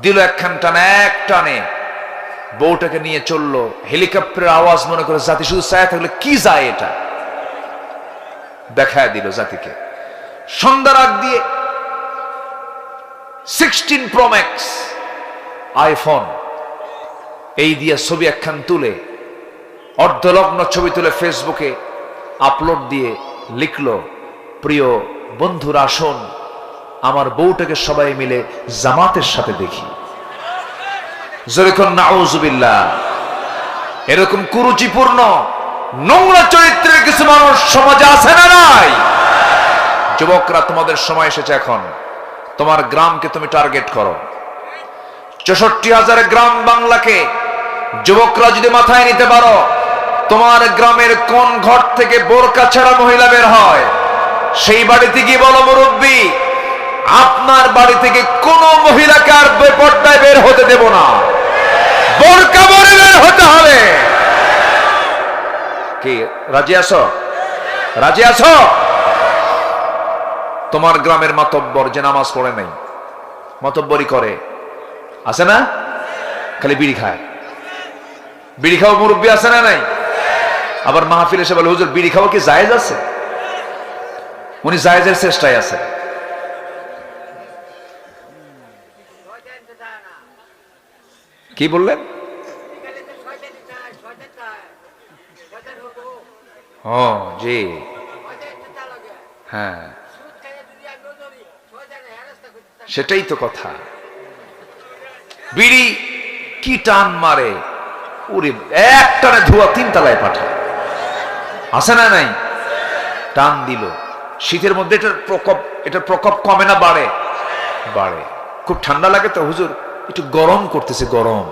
দিল একখান টান, এক টানে বউটাকে নিয়ে চললো। হেলিকপ্টারের আওয়াজ মনে করে জাতি শুধু চায় থাকলে কি যায়, এটা দেখায় দিল জাতিকে। সন্ধ্যার আগ দিয়ে 16 Pro Max আইফোন এই দিয়ে ছবি একখান তুলে, অর্ধলগ্ন ছবি তুলে ফেসবুকে আপলোড দিয়ে লিখলো, প্রিয় বন্ধুরা আসুন, আমার বউটাকে সবাই মিলে জামাতের সাথে দেখি। যেরকম নাউজুবিল্লাহ। এরকম কুরুচিপূর্ণ নোংরা চরিত্রের কিছু মানুষ সমাজে আছে না নাই? যুবকরা, তোমাদের সময় এসেছে এখন, তোমার গ্রামকে তুমি টার্গেট করো। 64,000 গ্রাম বাংলাকে যুবকরা যদি মাথায় নিতে পারো, তোমার গ্রামের কোন ঘর থেকে বোরকা ছাড়া মহিলা বের হয়, সেই বাড়িতে গিয়ে বলো, মুরব্বী, আপনার বাড়ি থেকে কোন মহিলাকে আর বেপর্দায় বের হতে দেব না, বোরকা পরে বের হতে হবে। কি রাজি আছো? রাজি আছো? তোমার গ্রামের মাতব্বর যে নামাজ পড়ে নাই, মাতব্বরি করে, আছে না? খালি বিড়ি খায়, বিড়ি খাওয়া মুরব্বী আছে না নাই? আবার মাহফিল এসে বলে, হুজুর বিড়ি খাওয়া কি জায়েজ আছে? উনি জায়েজের চেষ্টায় আছে। কি বললেন? ও জি, হ্যাঁ সেটাই তো কথা। বিড়ি কি টান মারে, উরে এক টানে ধোয়া 3 তলায় পাঠায়, আছে না নাই? টান দিল। শীতের মধ্যে এটার প্রকোপ কমে না বাড়ে? বাড়ে। খুব ঠান্ডা লাগে তো হুজুর একটু গরম করতেছে, গরম।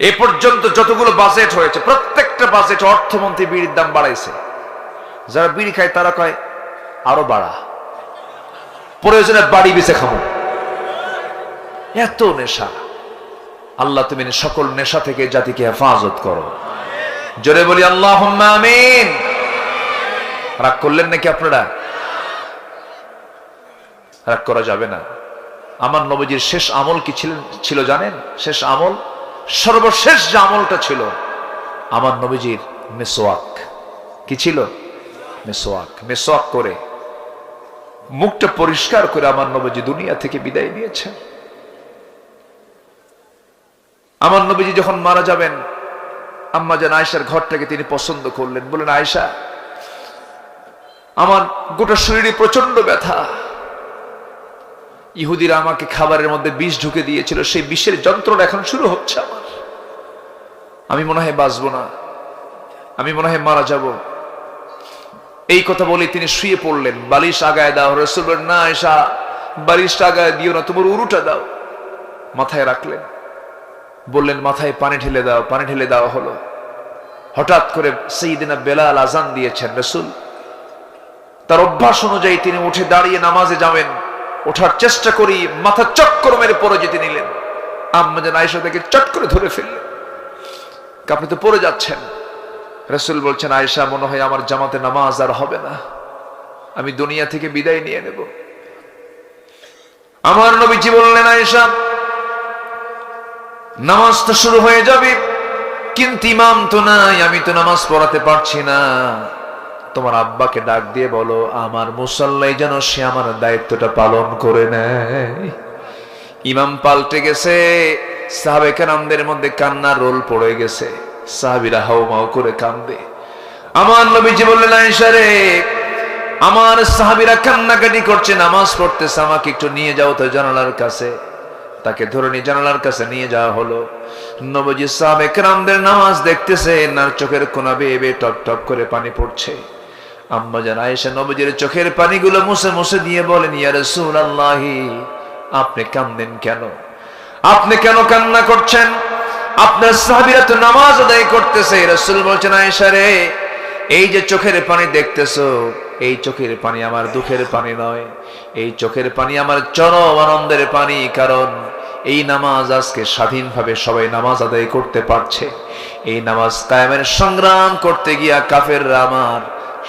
এ পর্যন্ত যতগুলো বাজেট হয়েছে প্রত্যেকটা বাজেট অর্থমন্ত্রী বিড়ির দাম বাড়াইছে। যারা বিড়ি খায় তারা কয় আরো বাড়া, প্রয়োজনে বাড়ি বেঁচে খাবো। এত নেশা। আল্লাহ তুমি সকল নেশা থেকে জাতিকে হেফাজত করো। জোরে বলি আল্লাহুম্মা আমিন। রাগ করলেন নাকি আপনারা? রাগ করা যাবে না। আমার নবীজির শেষ আমল কি ছিল জানেন? শেষ আমল, সর্বশেষ যে আমলটা ছিল আমার নবীজির মিসওয়াক। কি ছিল? মিসওয়াক। মিসওয়াক করে মুখটা পরিষ্কার করে আমার নবীজি দুনিয়া থেকে বিদায় নিয়েছেন। আমার নবীজি যখন মারা যাবেন আম্মা জান আয়েশার ঘরটাকে তিনি পছন্দ করলেন। বলেন আয়েশা, আমার গোটা শরীরে প্রচন্ড ব্যথা, ইহুদিরা আমাকে খাবারের মধ্যে বিষ ঢুকে দিয়েছিল, সেই বিষের যন্ত্রণা এখন শুরু হচ্ছে আমার। আমি মনে হয় বাঁচবো না, আমি মনে হয় মারা যাব। এই কথা বলে তিনি শুয়ে পড়লেন। বালিশ আগায় দাও। রাসূল বললেন না আয়েশা, বালিশটা আগায় দিও না, তোমার উরুটা দাও। মাথায় রাখলেন। বললেন মাথায় পানি ঢেলে দাও। পানি ঢেলে দেওয়া হলো। হঠাৎ করে সাইয়েদনা বেলাল আজান দিয়েছেন। রাসূল তার অভ্যাস অনুযায়ী তিনি উঠে দাঁড়িয়ে নামাজে যাবেন। ওঠার চেষ্টা করি, মাথা চক্কর মেরে পড়ে যেতে নিলেন। আম্মা জান আয়েশা তাকে চট করে ধরে ফেললেন। আপনি তো পড়ে যাচ্ছেন। রাসূল বলছেন আয়েশা, মনে হয় আমার জামাতে নামাজ আর হবে না, আমি দুনিয়া থেকে বিদায় নিয়ে নেব। আমার নবীজি বললেন আয়েশা, নামাজ তো শুরু হয়ে যাবে, কিন্তু ইমাম তো নাই, আমি তো নামাজ পড়াতে পারছি না। তোমার আব্বাকে ডাক দিয়ে বলো আমার মুসাল্লায় যেন সে আমার দায়িত্বটা পালন করে নেয়। ইমাম পাল্টে গেছে। সাহাবে কেরামদের মধ্যে কান্নার রোল পড়ে গেছে। সাহাবীরা হাউমাউ করে কান্দে। আমার নবীজি বললেন আয়েশা রে, আমার সাহাবীরা কান্নাকাটি করছে, নামাজ পড়তেছে, আমাকে একটু নিয়ে যাও তো জানালার কাছে। তাকে ধরে নিয়ে জানালার কাছে নিয়ে যাওয়া হলো। নবীজি সাহাবে কেরামদের নামাজ দেখতেছে, আর চোখের কোনা বেয়ে বেয়ে টপ টপ করে পানি পড়ছে। আম্মা জান আয়েশা নবীজির চোখের পানিগুলো মুছে মুছে দিয়ে বলেন ইয়া রাসূলুল্লাহ, আপনি কাঁদেন কেন? আপনি কেন কান্না করছেন? আপনার সাহাবীরা তো নামাজ আদায় করতেছে। রাসূল বলছেন আয়েশা রে, এই যে চোখের পানি দেখতেছো, এই চোখের পানি আমার দুঃখের পানি নয়, এই চোখের পানি আমার চরম আনন্দের পানি। কারণ এই নামাজ আজকে স্বাধীনভাবে সবাই নামাজ আদায় করতে পারছে। এই নামাজ কায়েমের সংগ্রাম করতে গিয়া কাফেররা আমার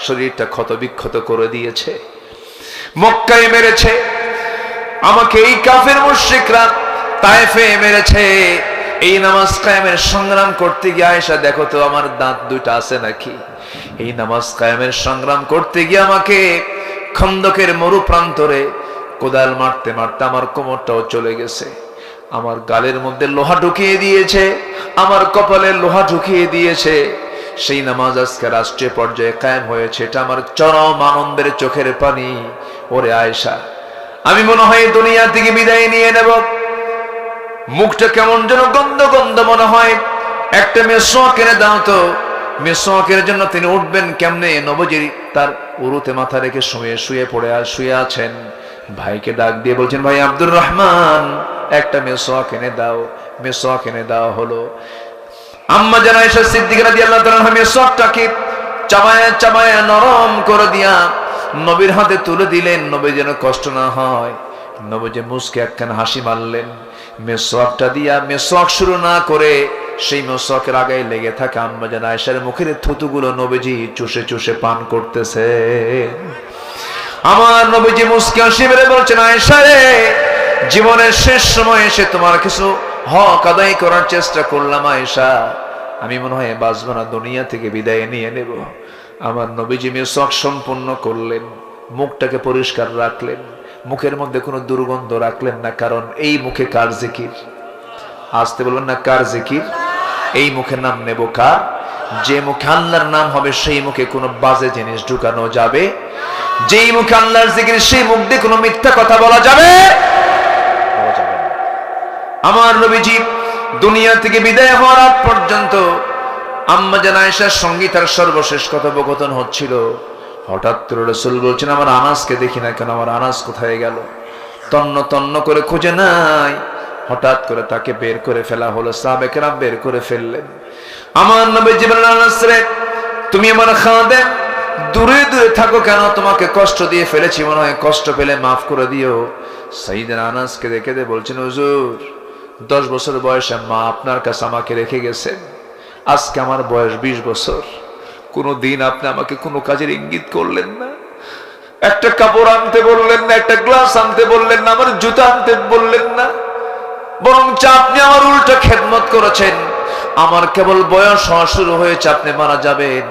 শরীরটা ক্ষত বিক্ষত করে দিয়েছে, মক্কায় মেরেছে আমাকে, এই কাফের মুশরিকরা তায়েফে মেরেছে। এই নামাজ কায়েমের সংগ্রাম করতে গিয়ে আয়েশা দেখো তো আমার দাঁত দুইটা আছে নাকি? এই নামাজ কায়েমের সংগ্রাম করতে গিয়ে আমাকে খন্দকের মরু প্রান্তরে কোদাল মারতে মারতে আমার কোমরটাও চলে গেছে। আমার গালের মধ্যে লোহা ঢুকিয়ে দিয়েছে, আমার কপালে লোহা ঢুকিয়ে দিয়েছে। সেই নামাজ আজকে রাষ্ট্রীয় পর্যায়ে কায়েম হয়েছে। এটা আমার চরম আনন্দের চোখের পানি। ওরে আয়েশা, আমি মনে হয় দুনিয়া থেকে বিদায় নিয়ে নেব। মুখটা কেমন যেন গন্ধ গন্ধ মনে হয়। একটা মেসওয়াক এনে দাও তো। মেসওয়াকের জন্য তিনি উঠবেন কেমনে? নবীজি তার উরুতে মাথা রেখে শুয়ে আছেন। ভাইকে ডাক দিয়ে বলছেন ভাই আব্দুর রহমান, একটা মেসওয়াক এনে দাও। মেসওয়াক এনে দেওয়া হলো। আম্মা জান আয়েশা সিদ্দিকা রাদিয়াল্লাহু তাআলা আনহা মেসওয়াকটাকে চাবায়া চাবায়া নরম করে দিয়া নবীর হাতে তুলে দিলেন, নবী যেন কষ্ট না হয়। নবীজি মুস্কে একখানা হাসি মারলেন। মেসওয়াকটা দিয়া মেসওয়াক শুরু না করে সেই মেসওয়াকের আগায় লেগে থাকা আম্মা জান আয়েশার মুখের থুতুগুলো নবীজি চুষে চুষে পান করতেছে। আমার নবীজি মুস্কে হাসি মেরে বলছেন আয়েশা রে, জীবনের শেষ সময় এসে তোমার কিছু হক আদায় করার চেষ্টা করলাম আয়েশা, আমি মনে হয় বাঁচবো না, দুনিয়া থেকে বিদায় নিয়ে নেব। আমার নবীজি মিসওয়াক সম্পূর্ণ করলেন, মুখটাকে পরিষ্কার রাখলেন, মুখের মধ্যে কোনো দুর্গন্ধ রাখলেন না। কারণ এই মুখে কার জিকির? আসতে বলবেন না, কার জিকির? এই মুখের নাম নেব কার? যে মুখে আল্লাহর নাম হবে সেই মুখে কোনো বাজে জিনিস ঢুকানো যাবে, যেই মুখে আল্লাহর জিকির সেই মুখ দিয়ে কোনো মিথ্যা কথা বলা যাবে না। আমার নবীজি দুনিয়া থেকে বিদায় হওয়ার আগ পর্যন্ত আম্মা জান আয়েশার সঙ্গে তার সর্বশেষ কথোপকথন হচ্ছিল। হঠাৎ করে রাসূল বলছেন, আমার আনাসকে দেখি না কেন, আমার আনাস কোথায় গেল? তন্ন তন্ন করে খুঁজে নাই, হঠাৎ করে তাকে বের করে ফেলা হলো, সাহাবায়ে কেরাম বের করে ফেললেন। আমার নবীজি বললেন, আনাস রে, তুমি আমার খাদেম, দূরে দূরে থাকো কেন? তোমাকে কষ্ট দিয়ে ফেলেছি, মনে হয় কষ্ট পেলে মাফ করে দিও। সাইয়েদনা আনাসকে দেখে বলছেন, হুজুর 10 বছর বয়সে মা আপনার কাছে আমাকে রেখে গেছেন, আজকে আমার বয়স 20 বছর, কোনো দিন আপনি আমাকে কোনো কাজের ইঙ্গিত করলেন না, একটা কাপড় আনতে বললেন না, একটা গ্লাস আনতে বললেন না, আমার জুতা আনতে বললেন না, বরং আপনি আমার উল্টো খেদমত করেছেন। আমার কেবল বয়স হওয়া শুরু হয়েছে, আপনি মারা যাবেন,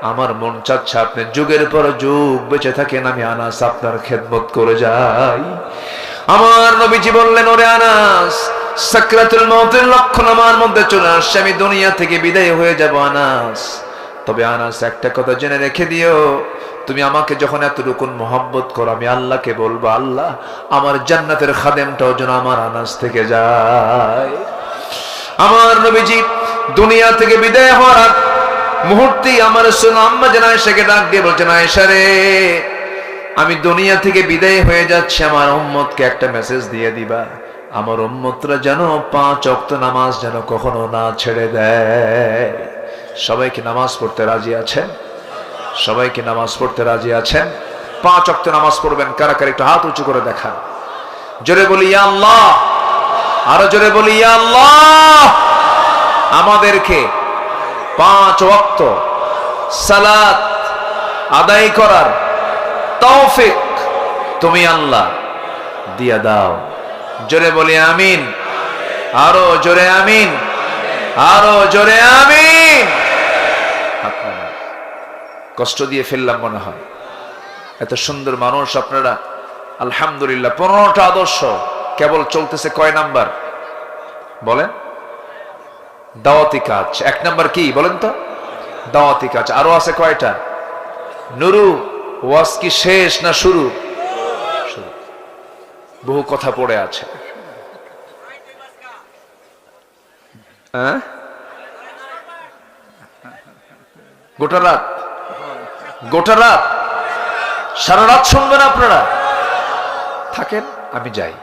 আমার মন চাচ্ছে আপনি যুগের পর যুগ বেঁচে থাকেন, আমি আনাস আপনার খেদমত করে যাই। আমার নবীজি বললেন, ওরে আনাস, সাকরাতুল মউতের লক্ষণ আমার মধ্যে চলে আসছে, আমি দুনিয়া থেকে বিদায় হয়ে যাব আনাস। তবে আনাস একটা কথা জেনে রেখে দিও, তুমি আমাকে যখন এতটুকুন মহব্বত করো, আমি আল্লাহকে বলবো, আল্লাহ আমার জান্নাতের খাদেমটাও যেন আমার আনাস থেকে যায়। আমার নবীজি দুনিয়া থেকে বিদায় হওয়ার মুহূর্তেই আমার রাসূল আম্মা জান আয়েশাকে ডাক দিয়ে বলছেন, আয়েশা রে, আমি দুনিয়া থেকে বিদায় হয়ে যাচ্ছি, আমার উম্মতকে একটা মেসেজ দিয়ে দিবা, আমার উম্মতরা যেন 5 ওয়াক্ত নামাজ যেন কখনো না ছেড়ে দেয়। সবাই কি নামাজ পড়তে রাজি আছেন? সবাই কি নামাজ পড়তে রাজি আছেন? 5 ওয়াক্ত নামাজ পড়বেন। কারা কারা একটু হাত উঁচু করে দেখান, জোরে বলি ইয়া আল্লাহ, আরো জোরে বলি ইয়া আল্লাহ। আমাদেরকে 5 ওয়াক্ত সালাত আদায় করার তৌফিক তুমি আল্লাহ দিয়া দাও। জোরে বলি আমিন, আরো জোরে আমিন, আরো জোরে আমিন। কষ্ট দিয়ে ফেললাম মনে হয়, এত সুন্দর মানুষ আপনারা, আলহামদুলিল্লাহ। 15টা আদর্শ কেবল চলতেছে, কয় নাম্বার বলেন? দাওয়াতি কাজ। 1 নাম্বার কি বলেন তো? দাওয়াতি কাজ। আরো আছে কয়টা? নুরু ওয়াজ কি শেষ না শুরু? বহু কথা পড়ে আছে। গোটা রাত, গোটা রাত, সারা রাত শুনবেন আপনারা? থাকেন, আমি যাই।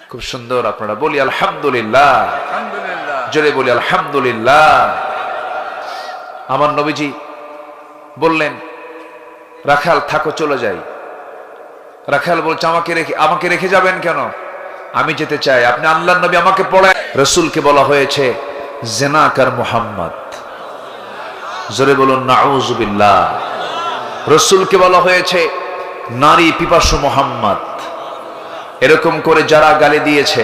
খুব সুন্দর আপনারা বলি আলহামদুলিল্লাহ, জোরে বলি আলহামদুলিল্লাহ। আমার নবীজি বললেন, রাখাল থাকো, চলে যাই। রাখাল বলছে, আমাকে রেখে যাবেন কেন? আমি যেতে চাই। আপনি আল্লাহর নবী, আমাকে পড়ায়। রাসূলকে বলা হয়েছে জিনাকার মুহাম্মদ, জোরে বলুন নাউযুবিল্লাহ। রাসূলকে বলা হয়েছে নারী পিপাসু মুহাম্মদ। এরকম করে যারা গালি দিয়েছে,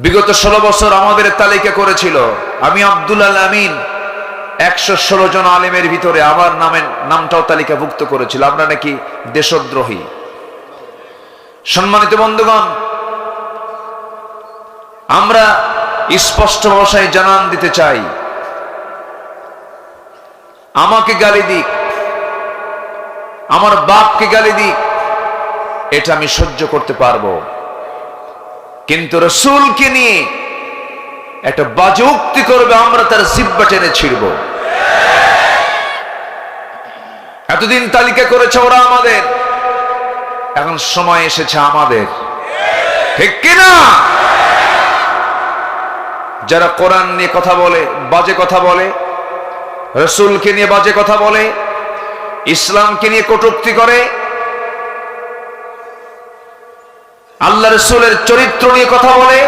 বিগত 16 বছর আমাদের তালিকা করেছিল, আমি আব্দুল আমিন 116 জন আলেমের ভিতরে আমার নামটাও তালিকাভুক্ত করেছিল। আমরা নাকি দেশদ্রোহী। সম্মানিত বন্ধুগণ, আমরা স্পষ্ট ভাষায় জানান দিতে চাই, আমাকে গালি দিক, আমার বাপকে গালি দিক, এটা আমি সহ্য করতে পারবো, কিন্তু রাসূলকে নিয়ে একটা বাজে উক্তি করবে, আমরা তার জিহ্বা টেনে ছিড়ব। এতদিন তালিকা করেছে ওরা আমাদের, এখন সময় এসেছে আমাদের, ঠিক কিনা? যারা কোরআন নিয়ে কথা বলে, বাজে কথা বলে, রাসূলকে নিয়ে বাজে কথা বলে, ইসলামকে নিয়ে কটূক্তি করে, আল্লাহ রাসূলের চরিত্র নিয়ে কথা বলে,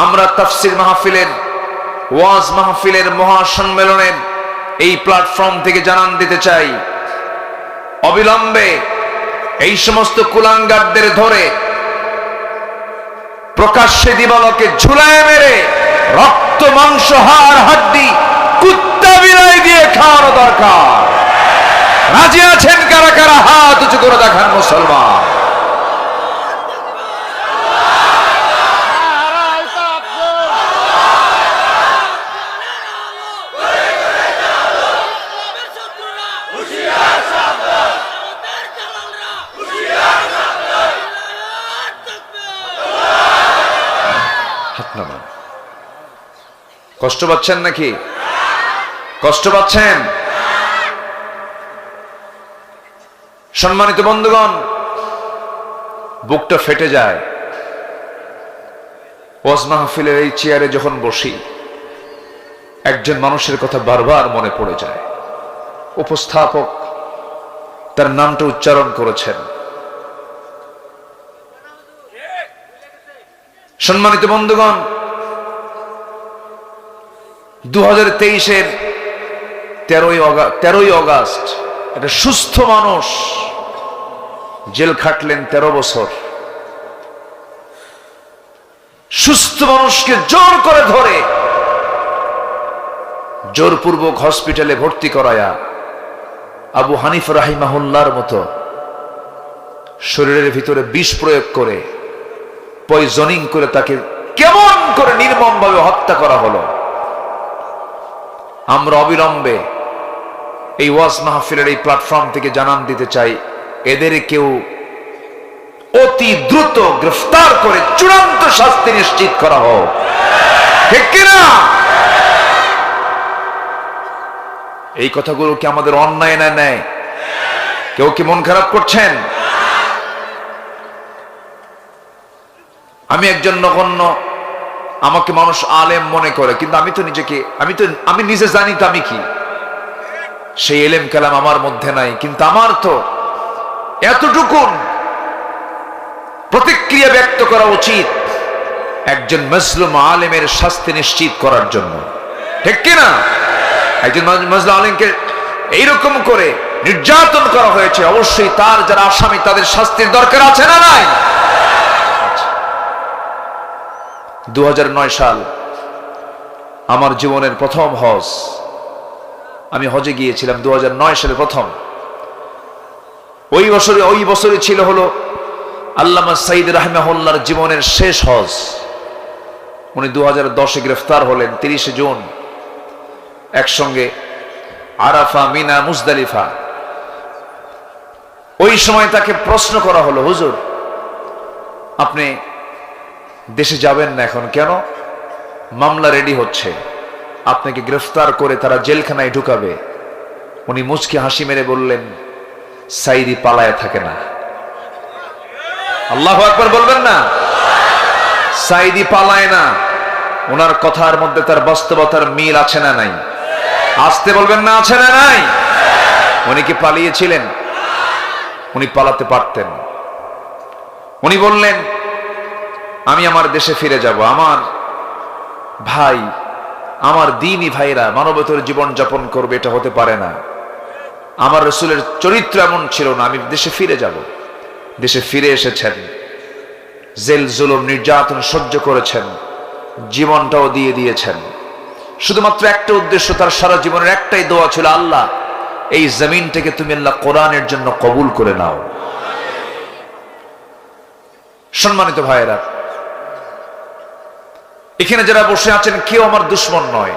আমরা তাফসীর মাহফিলের, ওয়াজ মাহফিলের, মহাসম্মেলনের এই প্ল্যাটফর্ম থেকে জানান দিতে চাই, অবিলম্বে এই সমস্ত কুলাঙ্গারদের ধরে প্রকাশ্যে দিবালোকে ঝুলায় মেরে রক্ত মাংস হাড় হাড্ডি কুত্তা বিলাই দিয়ে খাওয়ানো দরকার। রাজি আছেন কারা কারা? হাত উঁচু করে দেখান মুসলমান। কষ্ট পাচ্ছেন নাকি? কষ্ট পাচ্ছেন? সম্মানিত বন্ধুগণ, বুকটা ফেটে যায় ওয়াজ মাহফিলের এই চেয়ারে যখন বসি। একজন মানুষের কথা বারবার মনে পড়ে যায়। উপস্থাপক তার নামটা উচ্চারণ করেছেন। সম্মানিত বন্ধুগণ, 2023-এর 13ই অগাস্ট একটা সুস্থ মানুষ জেল খাটলেন 13 বছর। সুস্থ মানুষকে জোর করে ধরে জোরপূর্বক হসপিটালে ভর্তি করায়া আবু হানিফা রাহিমাহুল্লাহর মতো শরীরের ভিতরে বিষ প্রয়োগ করে পয়জনিং করে তাকে কেমন করে নির্মমভাবে হত্যা করা হলো। আমরা অবিলম্বে এই ওয়াজ মাহফিলের এই প্ল্যাটফর্ম থেকে জানান দিতে চাই, এদের কেউ অতি দ্রুত গ্রেফতার করে চূড়ান্ত শাস্তি নিশ্চিত করা হোক। ঠিক কিনা? এই কথাগুলো কি আমাদের অন্যায় না? নেয়? কেউ কি মন খারাপ করছেন? আমি একজন নগণ্য, আমাকে মানুষ আলেম মনে করে, কিন্তু আমি নিজে জানি তো আমি কি। সেই এলেম কালাম আমার মধ্যে নাই, কিন্তু আমার তো এতটুকুন প্রতিক্রিয়া ব্যক্ত করা উচিত একজন মজলুম আলেমের শাস্তি নিশ্চিত করার জন্য। ঠিক কিনা? একজন মজলুম আলেমকে এইরকম করে নির্যাতন করা হয়েছে, অবশ্যই তার যারা আসামি তাদের শাস্তির দরকার আছে না নাই? 2009 সাল আমার জীবনের প্রথম হজ। আমি হজে গিয়েছিলাম 2009 সালে প্রথম। ওই বছরে ছিল হলো আল্লামা সাইদ রাহিমাহুল্লাহর জীবনের শেষ হজ। উনি 2010-এ গ্রেফতার হলেন 30 জুন, একসঙ্গে আরাফা, মিনা, মুজদালিফা। ওই সময় তাকে প্রশ্ন করা হলো, হুজুর আপনি দেশে যাবেন না এখন কেন? মামলা রেডি হচ্ছে, আপনাকে গ্রেফতার করে তারা জেলখানায় ঢুকাবে। উনি মুচকি হাসি মেরে বললেন, সাইদি পালায় থাকে না। আল্লাহু আকবার বলবেন না? সাইদি পালায় না। ওনার কথার মধ্যে তার বাস্তবতার মিল আছে না নাই? আসতে বলবেন না, আছে না নাই? উনি কি পালিয়েছিলেন? উনি পালাতে পারতেন। উনি বললেন, আমি আমার দেশে ফিরে যাব। আমার ভাই, আমার দ্বীনি ভাইরা মানবতার জীবন যাপন করবে, এটা হতে পারে না। আমার রাসূলের চরিত্র এমন ছিল না, আমি দেশে ফিরে যাব। দেশে ফিরে এসেছেন, জেল জুলুম নির্যাতন সহ্য করেছেন, জীবনটাও দিয়ে দিয়েছেন। শুধুমাত্র একটা উদ্দেশ্য, তার সারা জীবনের একটাই দোয়া ছিল, আল্লাহ এই জমিনটাকে তুমি আল্লাহ কোরআনের জন্য কবুল করে নাও। সম্মানিত ভাইয়েরা, এখানে যারা বসে আছেন কেউ আমার দুশ্মন নয়,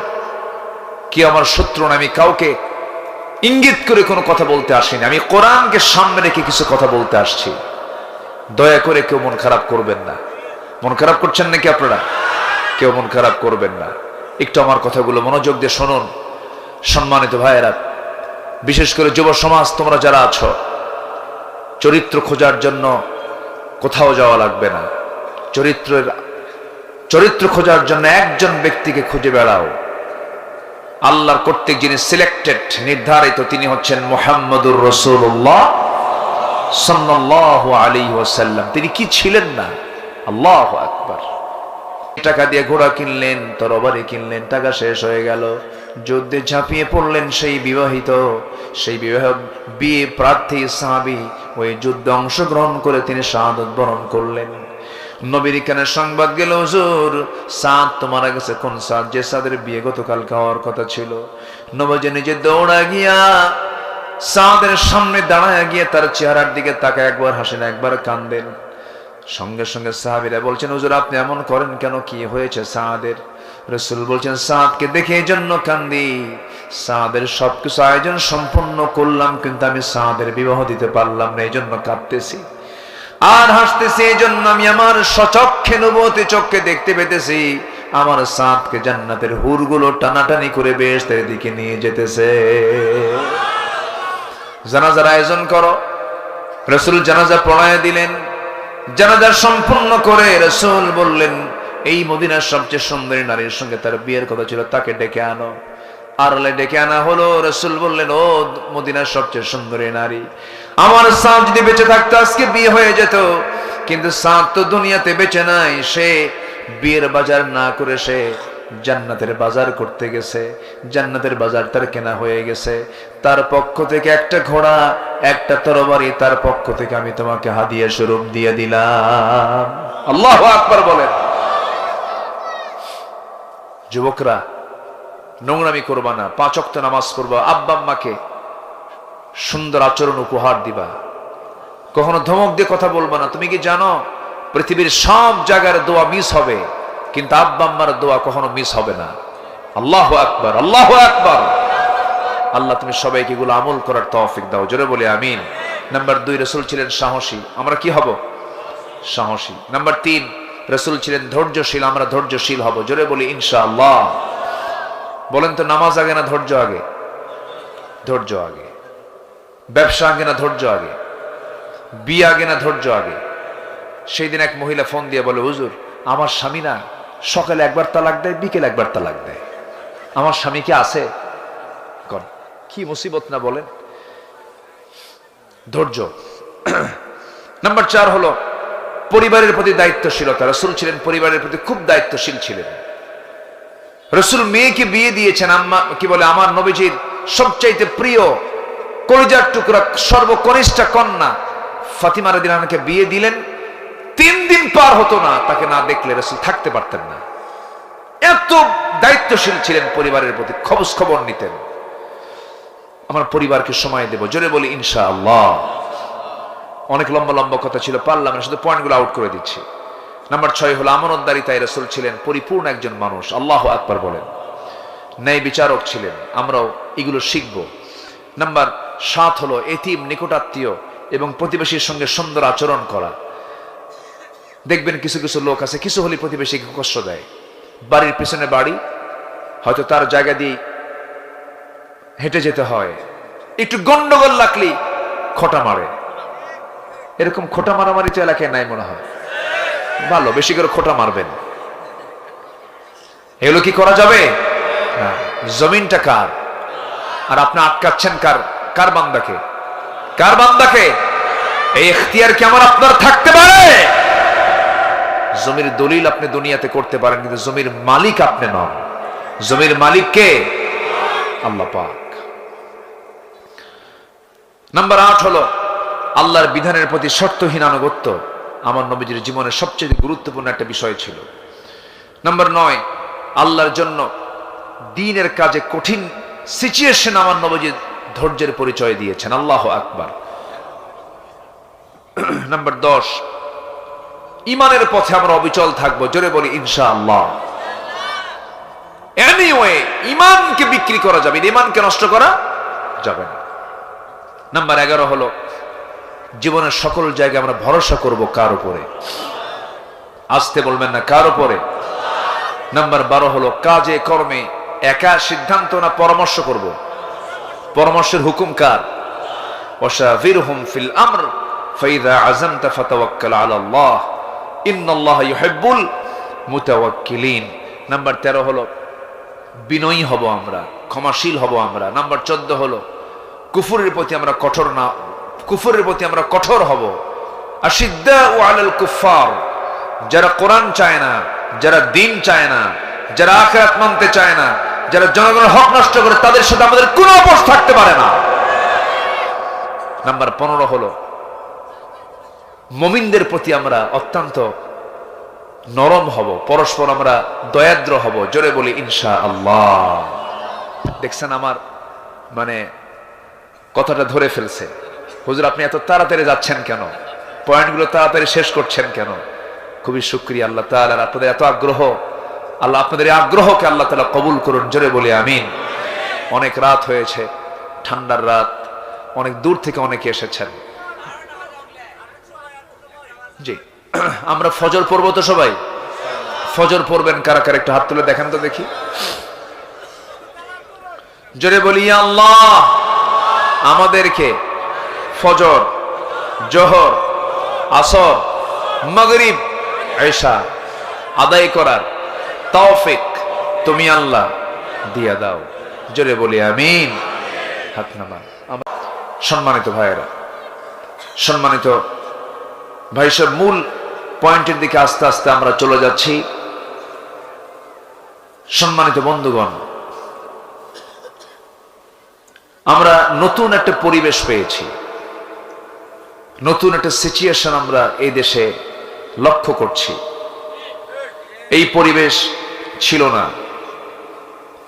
কেউ আমার শত্রু নয়। আমি কাউকে ইঙ্গিত করে কোনো কথা বলতে আসিনি, আমি কোরআনকে সামনে রেখে কিছু কথা বলতে আসছি। দয়া করে কেউ মন খারাপ করবেন না। মন খারাপ করছেন নাকি আপনারা? কেউ মন খারাপ করবেন না, একটু আমার কথাগুলো মনোযোগ দিয়ে শুনুন। সম্মানিত ভাইয়েরা, বিশেষ করে যুব সমাজ, তোমরা যারা আছো, চরিত্র খোঁজার জন্য কোথাও যাওয়া লাগবে না। চরিত্র খোঁজার জন্য একজন ব্যক্তিকে খুঁজে বেড়াও। আল্লাহর কর্তৃক যিনি সিলেক্টেড, নির্ধারিত, তিনি হচ্ছেন মুহাম্মদুর রাসূলুল্লাহ সাল্লাল্লাহু আলাইহি ওয়াসাল্লাম। তিনি কি ছিলেন না? আল্লাহু আকবার। টাকা দিয়ে ঘোড়া কিনলেন, তরবারি কিনলেন, টাকা শেষ হয়ে গেল, যুদ্ধে ঝাঁপিয়ে পড়লেন। সেই বিয়ে প্রার্থী সাহাবী ওই যুদ্ধে অংশগ্রহণ করে তিনি শাহাদাত বরণ করলেন। নবীর কানে সংবাদ গেল, হুজুর সাদ তো মারা গেছে। কোন সাদ? যে সাদের বিয়ে গতকালকে হওয়ার কথা ছিল। নবীজি নিজে দৌড়া গিয়া সাদের সামনে দাঁড়ায় গিয়ে তার চেহারার দিকে তাকায়, একবার হাসেন, একবার কান্দেন। সঙ্গে সঙ্গে সাহাবীরা বলছেন, হুজুর আপনি এমন করেন কেন? কি হয়েছে সাদের? রাসূল বলছেন, সাদকে দেখে এই জন্য কান্দি। সাদের সবকিছু আয়োজন সম্পন্ন করলাম, কিন্তু আমি সাদের বিবাহ দিতে পারলাম না, এই জন্য কাঁদতেছি আর হাসতেছি। এই জন্য আমি আমার স্বচক্ষে নবুয়তি চক্ষে দেখতে পেতেছি আমার সাদকে জান্নাতের হুরগুলো টানাটানি করে বেহেশতের দিকে নিয়ে যেতেছে। জানাজার আয়োজন করো। রাসূল জানাজা পড়ায় দিলেন। জানাজা সম্পূর্ণ করে রাসূল বললেন, এই মদিনার সবচেয়ে সুন্দরী নারীর সঙ্গে তার বিয়ের কথা ছিল, তাকে ডেকে আনো। আড়ালে ডেকে আনা হলো। রাসূল বললেন, ও মদিনার সবচেয়ে সুন্দরী নারী, আমার সাদ যদি বেঁচে থাকতো আজকে বিয়ে হয়ে যেত, কিন্তু সাদ তো দুনিয়াতে বেঁচে নাই। সে বিয়ের বাজার না করে সে জান্নাতের বাজার করতে গেছে। জান্নাতের বাজার তার কেনা হয়ে গেছে। তার পক্ষ থেকে একটা ঘোড়া, একটা তরবারি তার পক্ষ থেকে আমি তোমাকে হাদিয়া স্বরূপ দিয়ে দিলাম। আল্লাহু আকবার বলেন। যুবকরা, নোংরামি করবা না, 5 ওয়াক্ত নামাজ পড়বা, আব্বা আম্মাকে সুন্দর আচরণ উপহার দিবা, কখনো ধমক দিয়ে কথা বলবা না। তুমি কি জানো পৃথিবীর সব জায়গার দোয়া মিস হবে, কিন্তু আব্বা আম্মার দোয়া কখনো মিস হবে না। আল্লাহু আকবার, আল্লাহু আকবার। আল্লাহ তুমি সবাইকে এগুলো আমল করার তৌফিক দাও, জোরে বলে আমিন। নাম্বার 2, রাসূল ছিলেন সাহসী। আমরা কি হব? সাহসী। নাম্বার 3, রাসূল ছিলেন ধৈর্যশীল। আমরা ধৈর্যশীল হব, জোরে বলি ইনশাআল্লাহ। বলেন তো, নামাজ আগে না ধৈর্য আগে? ধৈর্য আগে। ব্যবসা আগে না ধৈর্য আগে? বিয়ে আগে না ধৈর্য আগে? সেই দিন এক মহিলা ফোন দিয়ে বলে, হুজুর আমার স্বামী না সকালে একবার তালাক দেয়, বিকেলে একবার তালাক দেয়, আমার স্বামী কি আছে? কি মুসিবত না বলেন। ধৈর্য। নাম্বার 4 হলো পরিবারের প্রতি দায়িত্বশীলতা। রাসূল ছিলেন পরিবারের প্রতি খুব দায়িত্বশীল ছিলেন। রাসূল মেয়েকে বিয়ে দিয়েছেন, আম্মা কি বলে, আমার নবীজির সবচাইতে প্রিয় কলিজার টুকরা সর্বকনিষ্ঠা কন্যা ফাতিমা রাদিয়াল্লাহু আনহাকে বিয়ে দিলেন। 3 দিন পার হতো না তাকে না দেখলে রাসূল থাকতে পারতেন না। এত দায়িত্বশীল ছিলেন, পরিবারের প্রতি খোঁজ খবর নিতেন। আমার পরিবারকে সময় দেব, জোরে বলি ইনশাআল্লাহ। অনেক লম্বা লম্বা কথা ছিল, পারলাম না, শুধু পয়েন্টগুলো আউট করে দিচ্ছি। নাম্বার 6 হলো আমানতদারিতায় রাসূল ছিলেন পরিপূর্ণ একজন মানুষ। আল্লাহু আকবার বলেন। ন্যায় বিচারক ছিলেন, আমরাও এগুলো শিখব। নাম্বার 7 হলো এতিম, নিকটাত্মীয় এবং প্রতিবেশীর সঙ্গে সুন্দর আচরণ করা। দেখবেন কিছু কিছু লোক আছে, কিছু হলে প্রতিবেশীকে কষ্ট দেয়। বাড়ির পিছনে বাড়ি, হয়তো তার জায়গা দিয়ে হেঁটে যেতে হয়, একটু গন্ডগোল লাগলেই খোঁটা মারে। এরকম খোঁটা মারামারি তো এলাকায় নাই মনে হয়। ভালো, বেশি করে খোঁটা মারবেন। এগুলো কি করা যাবে? জমিনটা কার? আর আপনি আটকাচ্ছেন কার? কার বান্দাকে? কার বান্দাকে? এই ইখতিয়ার কি আমার আপনার থাকতে পারে? জমির দলিল আপনি দুনিয়াতে করতে পারেন, কিন্তু জমির মালিক আপনি নন। জমির মালিক কে? আল্লাহ পাক। নাম্বার 8 হলো আল্লাহর বিধানের প্রতি শর্তহীন আনুগত্য। আমার নবীজির জীবনের সবচেয়ে গুরুত্বপূর্ণ একটা বিষয় ছিল। নাম্বার 9, আল্লাহর জন্য দ্বীনের কাজে কঠিন সিচুয়েশন আমার নবীজি ধৈর্যের পরিচয় দিয়েছেন। আল্লাহু আকবার। নাম্বার 10, ইমানের পথে আমরা অবিচল থাকবো, জোরে বলি ইনশাআল্লাহ। এনিওয়ে, ইমানকে বিক্রি করা যাবে না, ইমানকে নষ্ট করা যাবে না। নাম্বার 11 হলো জীবনের সকল জায়গায় আমরা ভরসা করব কার উপরে? আসতে বলবেন না, কার উপরে? নাম্বার 12 হলো কাজে কর্মে একা সিদ্ধান্ত না, পরামর্শ করব। পরামর্শের হুকুম কার? ওয়াশাবিরহুম ফিল আমর ফাইযা আযামতা ফাতাওয়াক্কাল আলাল্লাহ ইন্নাল্লাহা ইউহিব্বুল মুতাওয়াক্কিলিন। নাম্বার 13 হলো বিনয়ী হব আমরা, ক্ষমাশীল হব আমরা। নাম্বার 14 হলো কুফরের প্রতি আমরা কঠোর না, কুফরের প্রতি আমরা কঠোর হব। আশিদ্দাউ আলাল কুফার, যারা কোরআন চায় না, যারা দ্বীন চায় না, যারা আখিরাত মানতে চায় না, যারা জনগণের হক নষ্ট করে, তাদের সাথে আমাদের কোনো আপোষ থাকতে পারে না। নাম্বার 15 হলো মুমিনদের প্রতি আমরা অত্যন্ত নরম হব, পরস্পর আমরা দয়াদ্র হব, জোরে বলি ইনশাআল্লাহ। দেখছেন আমার মানে কথাটা ধরে ফেলছে। হুজুর আপনি এত তাড়াতাড়ি যাচ্ছেন কেন? পয়েন্টগুলো তাড়াতাড়ি শেষ করছেন কেন? খুবই শুকরিয়া আল্লাহ তাআলার, আপনাদের এত আগ্রহ। আল্লাহ আপনাদের এই আগ্রহকে আল্লাহ তাআলা কবুল করুন, জোরে বলি আমিন। অনেক রাত হয়েছে, ঠান্ডার রাত, অনেক দূর থেকে অনেকে এসেছেন। জি, আমরা ফজর পড়বো তো সবাই? ফজর পড়বেন কারা কারা একটু হাত তুলে দেখেন তো দেখি। জোরে বলি ইয়া আল্লাহ, আমাদেরকে ফজর, জোহর, আসর, মাগরিব, ঈশা আদায় করার তৌফিক তুমি আল্লাহ দিয়া দাও। জোরে বলি আমিন। হাত নামান। সম্মানিত ভাইয়েরা, সম্মানিত ভাই সব, মূল পয়েন্টের দিকে আস্তে আস্তে আমরা চলে যাচ্ছি। সম্মানিত বন্ধুগণ, আমরা নতুন একটা পরিবেশ পেয়েছি, নতুন একটা সিচুয়েশন আমরা এই দেশে লক্ষ্য করছি। এই পরিবেশ ছিল না।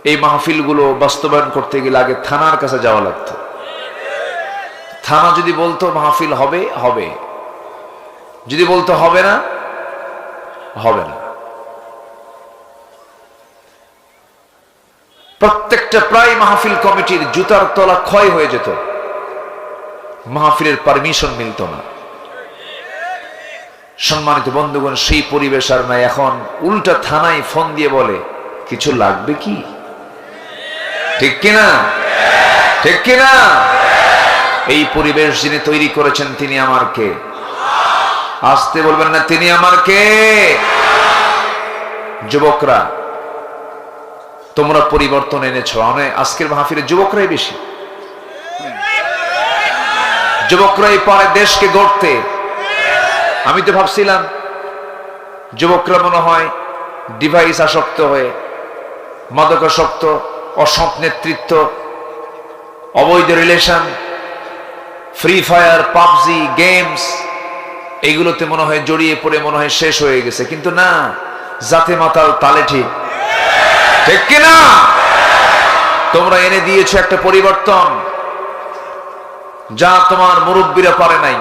এই মাহফিলগুলো বাস্তবায়ন করতে গেলে আগে থানার কাছে যাওয়া লাগতো। থানা যদি বলতো মাহফিল হবে হবে, যদি বলতো হবে না হবে না। প্রত্যেকটা প্রায় মাহফিল কমিটির জুতার তলা ক্ষয় হয়ে যেত, মাহফিলের পারমিশন মিলত না। সম্মানিত বন্ধুগণ, সেই পরিবেশ আর নাই। এখন উল্টা থানায় ফোন দিয়ে বলে কিছু লাগবে কি? ঠিক কিনা? ঠিক কিনা? এই পরিবেশ যিনি তৈরি করেছেন তিনি আমার কে? আসতে বলবেন না, তিনি আমার কে? যুবকরা, তোমরা পরিবর্তন এনেছো। আজকের মাহফিলে যুবকরাই বেশি। যুবকরাই পারে দেশকে গড়তে। আমি তো ভাবছিলাম যুবকরা মনে হয় ডিভাইস আসক্ত হয়ে, মাদকাসক্ত, অসৎ নেতৃত্ব, অবৈধ relation, free fire, PUBG, games, এইগুলোতে মনে হয় জড়িয়ে পড়ে মনে হয় শেষ হয়ে গেছে। কিন্তু না, জাতে মাতাল তালে ঠিক। ঠিক কিনা? তোমরা এনে দিয়েছো একটা পরিবর্তন যা তোমার মুরব্বীরা পারে নাই।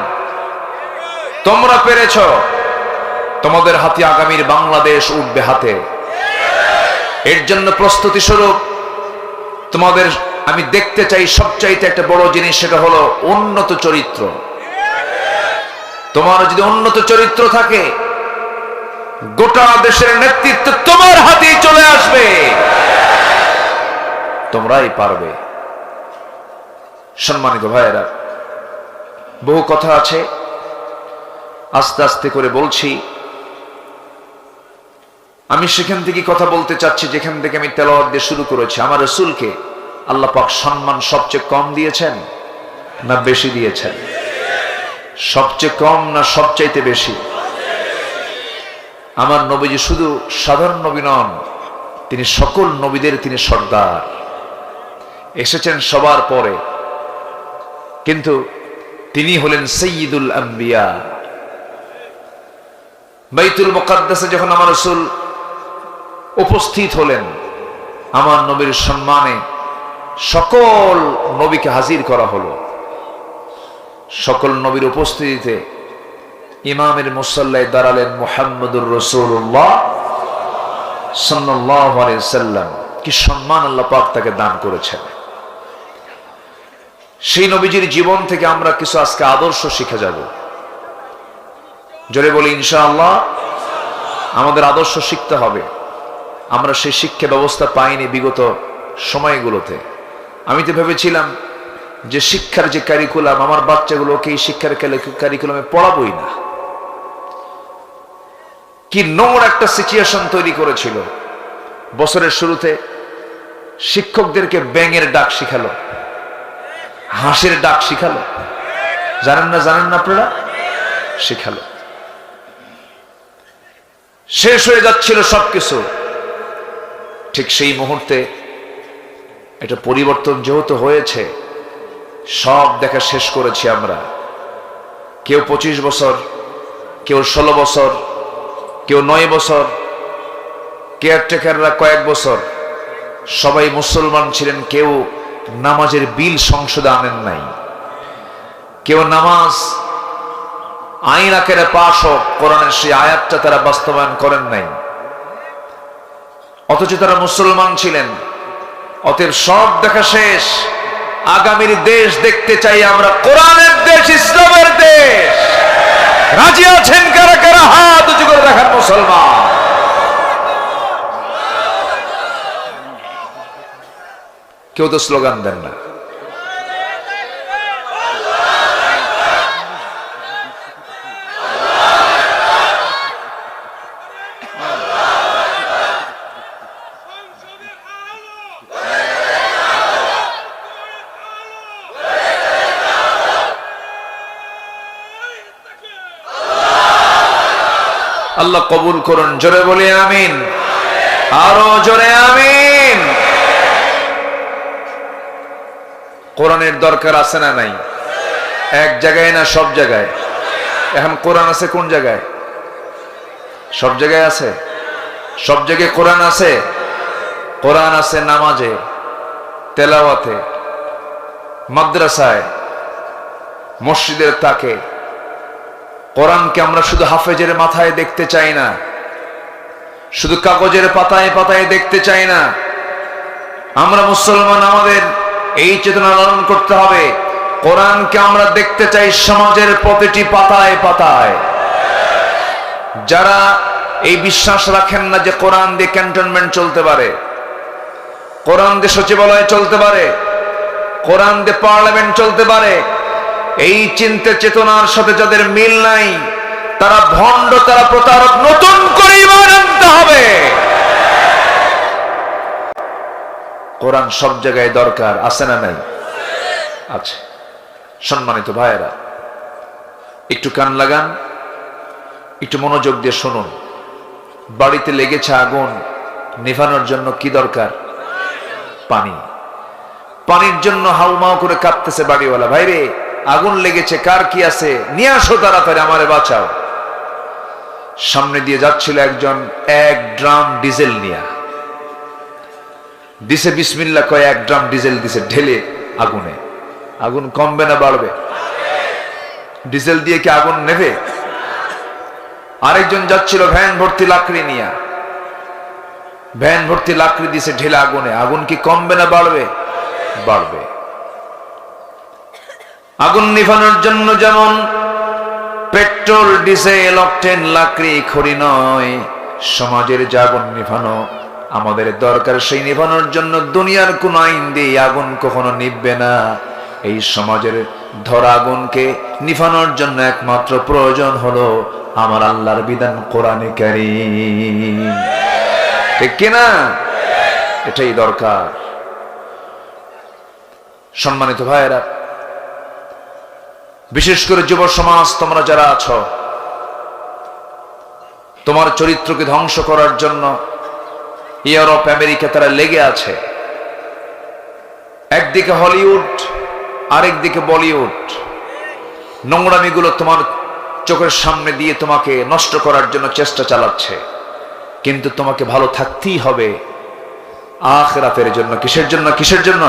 তোমরা পেরেছ। তোমাদের হাতে আগামীর বাংলাদেশ উঠবে হাতে। এর জন্য প্রস্তুতি স্বরূপ তোমাদের আমি দেখতে চাই সবচাইতে একটা বড় জিনিস, সেটা হলো উন্নত চরিত্র। তোমার যদি উন্নত চরিত্র থাকে, গোটা দেশের নেতৃত্ব তোমার হাতেই চলে আসবে। তোমরাই পারবে। সম্মানিত ভাইয়েরা, বহু কথা আছে, আস্তে আস্তে করে বলছি। আমি সেখান থেকে কথা বলতে চাচ্ছি যেখান থেকে আমি তেলাওয়াত দিয়ে শুরু করেছি। আমার রাসূলকে আল্লাহ পাক সম্মান সবচেয়ে কম দিয়েছেন না বেশি দিয়েছেন? সবচেয়ে কম না সবচাইতে বেশি? আমার নবীজি শুধু সাধারণ নবী নন, তিনি সকল নবীদের তিনি সর্দার। এসেছেন সবার পরে, কিন্তু তিনি হলেন সাইয়্যিদুল আম্বিয়া। বাইতুল মুকাদ্দাসে যখন আমার রাসূল উপস্থিত হলেন, আমার নবীর সম্মানে সকল নবীকে হাজির করা হলো। সকল নবীর উপস্থিতিতে ইমামের মুসল্লায় দাঁড়ালেন মুহাম্মদুর রাসূলুল্লাহ সাল্লাল্লাহু আলাইহি সাল্লাম। কি সম্মান আল্লাহ পাক তাকে দান করেছেন। সেই নবীজির জীবন থেকে আমরা কিছু আজকে আদর্শ শিখে যাব। জোরে বলি ইনশাআল্লাহ। আমাদের আদর্শ শিখতে হবে। আমরা সেই শিক্ষা ব্যবস্থা পাইনি বিগত সময়গুলোতে। আমি তো ভেবেছিলাম যে শিক্ষার যে কারিকুলাম, আমার বাচ্চাগুলোকে এই শিক্ষার কারিকুলামে পড়াবই না। কি নোংরা একটা সিচুয়েশন তৈরি করেছিল। বছরের শুরুতে শিক্ষকদেরকে ব্যাঙের ডাক শিখালো, হাঁসের ডাক শিখালো। জানেন না আপনারা? শিখালো। শেষ হয়ে যাচ্ছিল সবকিছু। ঠিক সেই মুহূর্তে এটা পরিবর্তন যেহেতু হয়েছে, সব দেখা শেষ করেছি আমরা। কেউ 25 বছর, কেউ 16 বছর, কেউ 9 বছর, কেয়ারটেকাররা কয়েক বছর। সবাই মুসলমান ছিলেন। কেউ নামাজের বিল সংসদে আনেন নাই। কেউ নামাজ আইন আকারে পাশ হোক, কোরআনের সেই আয়াতটা তারা বাস্তবায়ন করেন নাই। অথচ তারা মুসলমান ছিলেন। অতএব সব দেখা শেষ। আগামীর দেশ দেখতে চাই আমরা, কোরআনের দেশ, ইসলামের দেশ। রাজি আছেন কারা কারা? হাত উঁচু করে দেখান মুসলমান। কেউ তো স্লোগান দেন না। আল্লাহ কবুল করুন, জোরে বলি আমিন, আরো জোরে আমিন। কোরআনের দরকার আছে না নাই? এক জায়গায় না সব জায়গায়? এখন কোরআন আছে কোন জায়গায়? সব জায়গায় আছে? সব জায়গায় কোরআন আছে? কোরআন আছে নামাজে, তেলাওয়াতে, মাদ্রাসায়, মসজিদের তাকে। কোরআনকে আমরা শুধু হাফেজের মাথায় দেখতে চাই না, শুধু কাগজের পাতায় পাতায় দেখতে চাই না। আমরা মুসলমান, আমাদের এই চেতনা লালন করতে হবে। কোরআনকে আমরা দেখতে চাই সমাজের প্রতিটি পাতায় পাতায়। যারা এই বিশ্বাস রাখেন না যে কোরআন দিয়ে ক্যান্টনমেন্ট চলতে পারে, কোরআন দিয়ে সচিবালয় চলতে পারে, কোরআন দিয়ে পার্লামেন্ট চলতে পারে, এই চিন্তা চেতনার সাথে যাদের মিল নাই তারা ভণ্ড, তারা প্রতারক। নতুন করে ঈমান আনতে হবে। কোরআন সব জায়গায় দরকার আছে না নাই? আছে। সম্মানিত ভাইয়েরা, একটু কান লাগান, একটু মনোযোগ দিয়ে শুনুন। বাড়িতে লেগেছে আগুন, নিভানোর জন্য কি দরকার? পানি। পানির জন্য হাউমাউ করে কাঁদতেছে বাড়িওয়ালা, ভাইরে আগুন লেগেছে, কার কি আছে, নিয়ে আসো তাড়াতাড়ি, আমারে বাঁচাও। সামনে দিয়ে যাচ্ছিল একজন, 1 ড্রাম ডিজেল নিয়ে দিছে, বিসমিল্লাহ কয় 1 ড্রাম ডিজেল দিছে ঢেলে আগুনে। আগুন কমবে না বাড়বে? ডিজেল দিয়ে কি আগুন নেবে? আরেকজন যাচ্ছিল ভ্যান ভর্তি লাকড়ি নিয়ে, ভ্যান ভর্তি লাকড়ি দিছে ঢেলে আগুনে। আগুন কি কমবে না বাড়বে? বাড়বে। আগুন নিভানোর জন্য যেমন পেট্রোল, ডিজেল, অকটেন, লাকড়ি, খড়ি নয়, সমাজের যে আগুন নিভানো আমাদের দরকার, সেই নিভানোর জন্য দুনিয়ার কোন আইন দিয়ে আগুন কখনো নিভবে না। এই সমাজের ধরা আগুনকে নিভানোর জন্য একমাত্র প্রয়োজন হলো আমার আল্লাহর বিধান, কোরআনে কারীম। ঠিক কিনা? এটাই দরকার। সম্মানিত ভাইয়েরা, বিশেষ করে যুব সমাজ, তোমরা যারা আছো, তোমার চরিত্রকে ধ্বংস করার জন্য ইউরোপ, আমেরিকা তারা লেগে আছে। একদিকে হলিউড, আরেকদিকে বলিউড। নোংরামিগুলো তোমার চোখের সামনে দিয়ে তোমাকে নষ্ট করার জন্য চেষ্টা চালাচ্ছে। কিন্তু তোমাকে ভালো থাকতেই হবে আখিরাতের জন্য। কিসের জন্য? কিসের জন্য?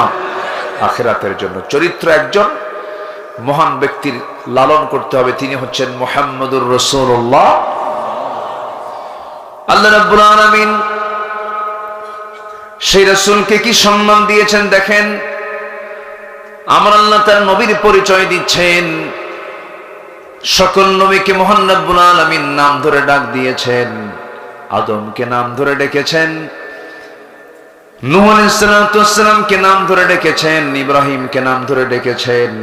আখিরাতের জন্য। চরিত্র একজন মহান ব্যক্তির লালন করতে হবে, তিনি হচ্ছেন মুহাম্মদুর রাসূলুল্লাহ। আল্লাহ রাব্বুল আলামিন সেই রাসূলকে কি সম্মান দিয়েছেন দেখেন। আমার আল্লাহ তার নবীর পরিচয় দিচ্ছেন। সকল নবীকে মহান রাব্বুল আলামিন নাম ধরে ডাক দিয়েছেন। আদমকে নাম ধরে ডেকেছেন, নূহ আলাইহিস সালামকে নাম ধরে ডেকেছেন, ইব্রাহিমকে নাম ধরে ডেকেছেন।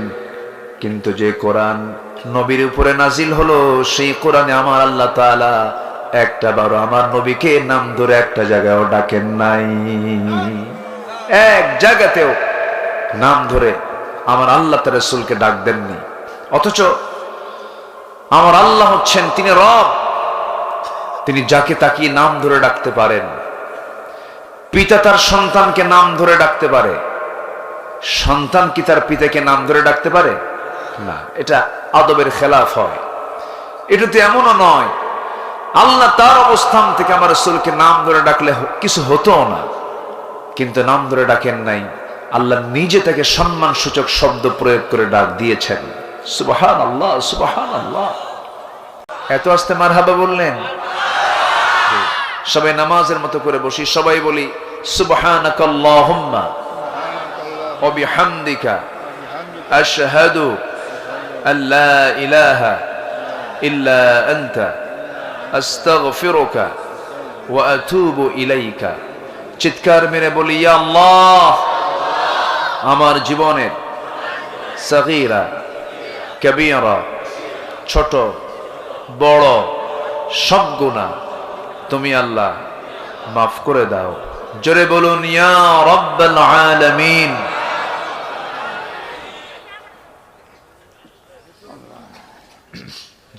কিন্তু যে কোরআন নবীর উপরে নাজিল হলো, সেই কোরআনে আমার আল্লাহ তাআলা একটা বারো আমার নবীকে নাম ধরে একটা জায়গায়ও ডাকেন নাই। এক জায়গাতেও নাম ধরে আমার আল্লাহ তার রাসূলকে ডাক দেননি। অথচ আমার আল্লাহ হচ্ছেন, তিনি রব, তিনি যাকে তাকিয়ে নাম ধরে ডাকতে পারেন। পিতা তার সন্তানকে নাম ধরে ডাকতে পারে, সন্তান কি তার পিতাকে নাম ধরে ডাকতে পারে? না, এটা আদবের খেলাফ হয়। এটা তো এমনও নয় আল্লাহ তার অবস্থান থেকে আমার রাসূলকে নাম ধরে ডাকলে কিছু হতো না, কিন্তু নাম ধরে ডাকেন নাই। আল্লাহ নিজে তাকে সম্মান সূচক শব্দ প্রয়োগ করে ডাক দিয়েছেন। সুবহানাল্লাহ, সুবহানাল্লাহ। এত আস্তে মারহাবা বললেন। সবাই নামাজের মতো করে বসি, সবাই বলি সুবহানাকাল্লাহুম্মা ওয়া বিহামদিকা আশহাদু আল্লা ইলাহা ইল্লা আনতা আস্তাগফিরুকা ওয়া আতুবু ইলাইকা। চিৎকার মেরে বলি ইয়া আল্লাহ, আমার জীবনের সগীরা কবীরা ছোট বড় সব গুনাহ তুমি আল্লাহ মাফ করে দাও। জোরে বলুন ইয়া রাব্বাল আলামিন।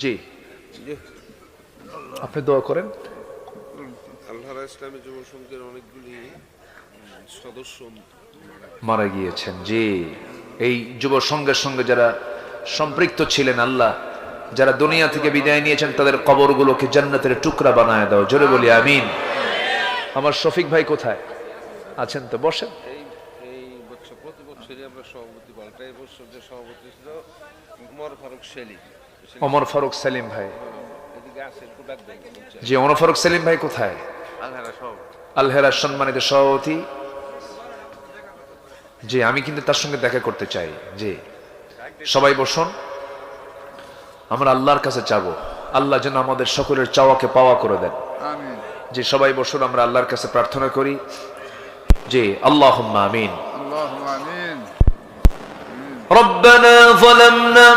জি আপনি দোয়া করেন। আল্লাহর ইসলামী যুব সংঘের অনেকগুলি সদস্য মারা গিয়েছেন। জি এই যুব সংঘের সঙ্গে যারা সম্পৃক্ত ছিলেন, আল্লাহ যারা দুনিয়া থেকে বিদায় নিয়েছেন তাদের কবরগুলোকে জান্নাতের টুকরা বানায় দাও। জোরে বলি আমিন। আমার শফিক ভাই কোথায় আছেন? তো বসেন। এই বছর প্রতি বছরই আমরা সভাপতি পাল্টাই। বছর যে সভাপতি ছিল ওমর ফারুক সেলিম। ওমর ফারুক সেলিম ভাই। এদিকে আছে একটু ডাক দেন। জি ওমর ফারুক সেলিম ভাই কোথায়? আলহারা সভাপতি। আলহেরার সম্মানিত সভাপতি। জি আমি কিন্তু তার সঙ্গে দেখা করতে চাই। জি সবাই বসুন। আমরা আল্লাহর কাছে চাবো, আল্লাহ যেন আমাদের সকলের চাওয়াকে পাওয়া করে দেন। আমিন। জি সবাই বসুন, আমরা আল্লাহর কাছে প্রার্থনা করি। জি আল্লাহুম্মা আমিন। আল্লাহুম্মা আমিন। ربنا ظلمنا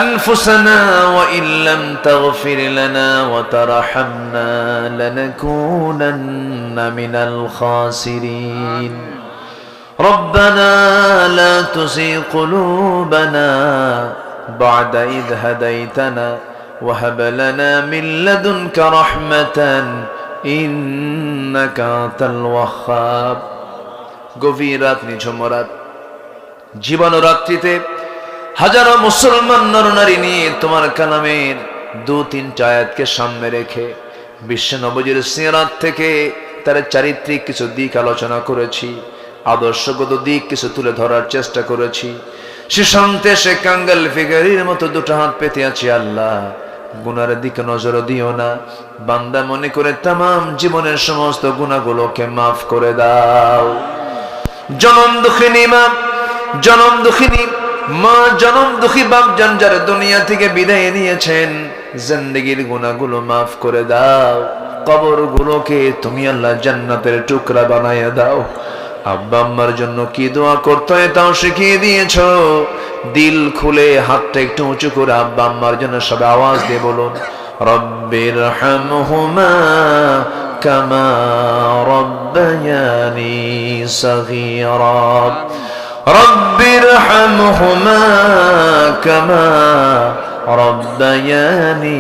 أنفسنا وإن لم تغفر لنا وترحمنا لنكونن من الخاسرين ربنا لا تزغ قلوبنا بعد إذ هديتنا وهب لنا من لدنك رحمة إنك أنت الوهاب। গভীর রাত নিঝুম রাত জীবন রাত্রিতে হাজারো মুসলমান নরনারী নিয়ে তোমার কালামের 2-3 আয়াতকে সামনে রেখে বিশ্ব নবীর সিরাত থেকে তার চারিত্রিক কিছু দিক আলোচনা করেছি, আদর্শগত দিক কিছু তুলে ধরার চেষ্টা করেছি। সে শান্তে সে কাঙ্গাল ফিগারির মতো দুটো হাত পেতে আছি। আল্লাহ গুনার দিকে নজর দিও না, বান্দা মনে করে তামাম জীবনের সমস্ত গুনাহগুলোকে মাফ করে দাও। জনম দুঃখিনী মা, জনম দুঃখিনী মা, জনম দুঃখী বাপজান যারা দুনিয়া থেকে বিদায় নিয়েছেন, জিন্দেগির গুনাহগুলো মাফ করে দাও। কবরগুলোকে তুমি আল্লাহ জান্নাতের টুকরা বানায়া দাও। আব্বা আম্মার জন্য কি দোয়া করতে হয় তাও শিখিয়ে দিয়েছো। দিল খুলে হাতটা একটু উঁচু করে আব্বা আম্মার জন্য সব আওয়াজ দিয়ে বলুন রব্বির হামহুমা কামা রব্বায়ানি সগীরা রব্বির হামহুমা কামা রব্বায়ানি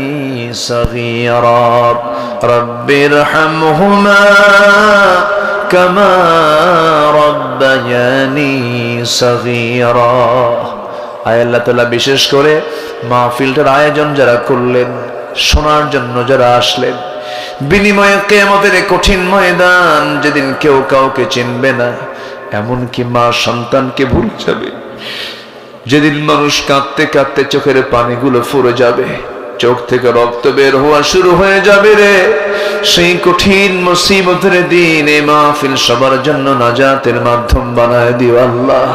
সগীরা রব্বির হামহুমা কামা রব্বায়ানি সগীরা। আয় আল্লাহ তাআলা বিশেষ করে মাহফিলটার আয়োজন যারা করলেন, শোনার জন্য যারা আসলেন, বিনিময়ে কিয়ামতের কঠিন ময়দান যেদিন কেউ কাউকে চিনবে না, এমনকি মা সন্তানকে ভুলে যাবে, যেদিন মানুষ কাঁদতে কাঁদতে চোখের পানিগুলো ফুরে যাবে, চোখ থেকে রক্ত বের হওয়া শুরু হয়ে যাবে রে, সেই কঠিন মুসিবতের দিন এই মাহফিল সবার জন্য নাজাতের মাধ্যম বানায় দিও আল্লাহ।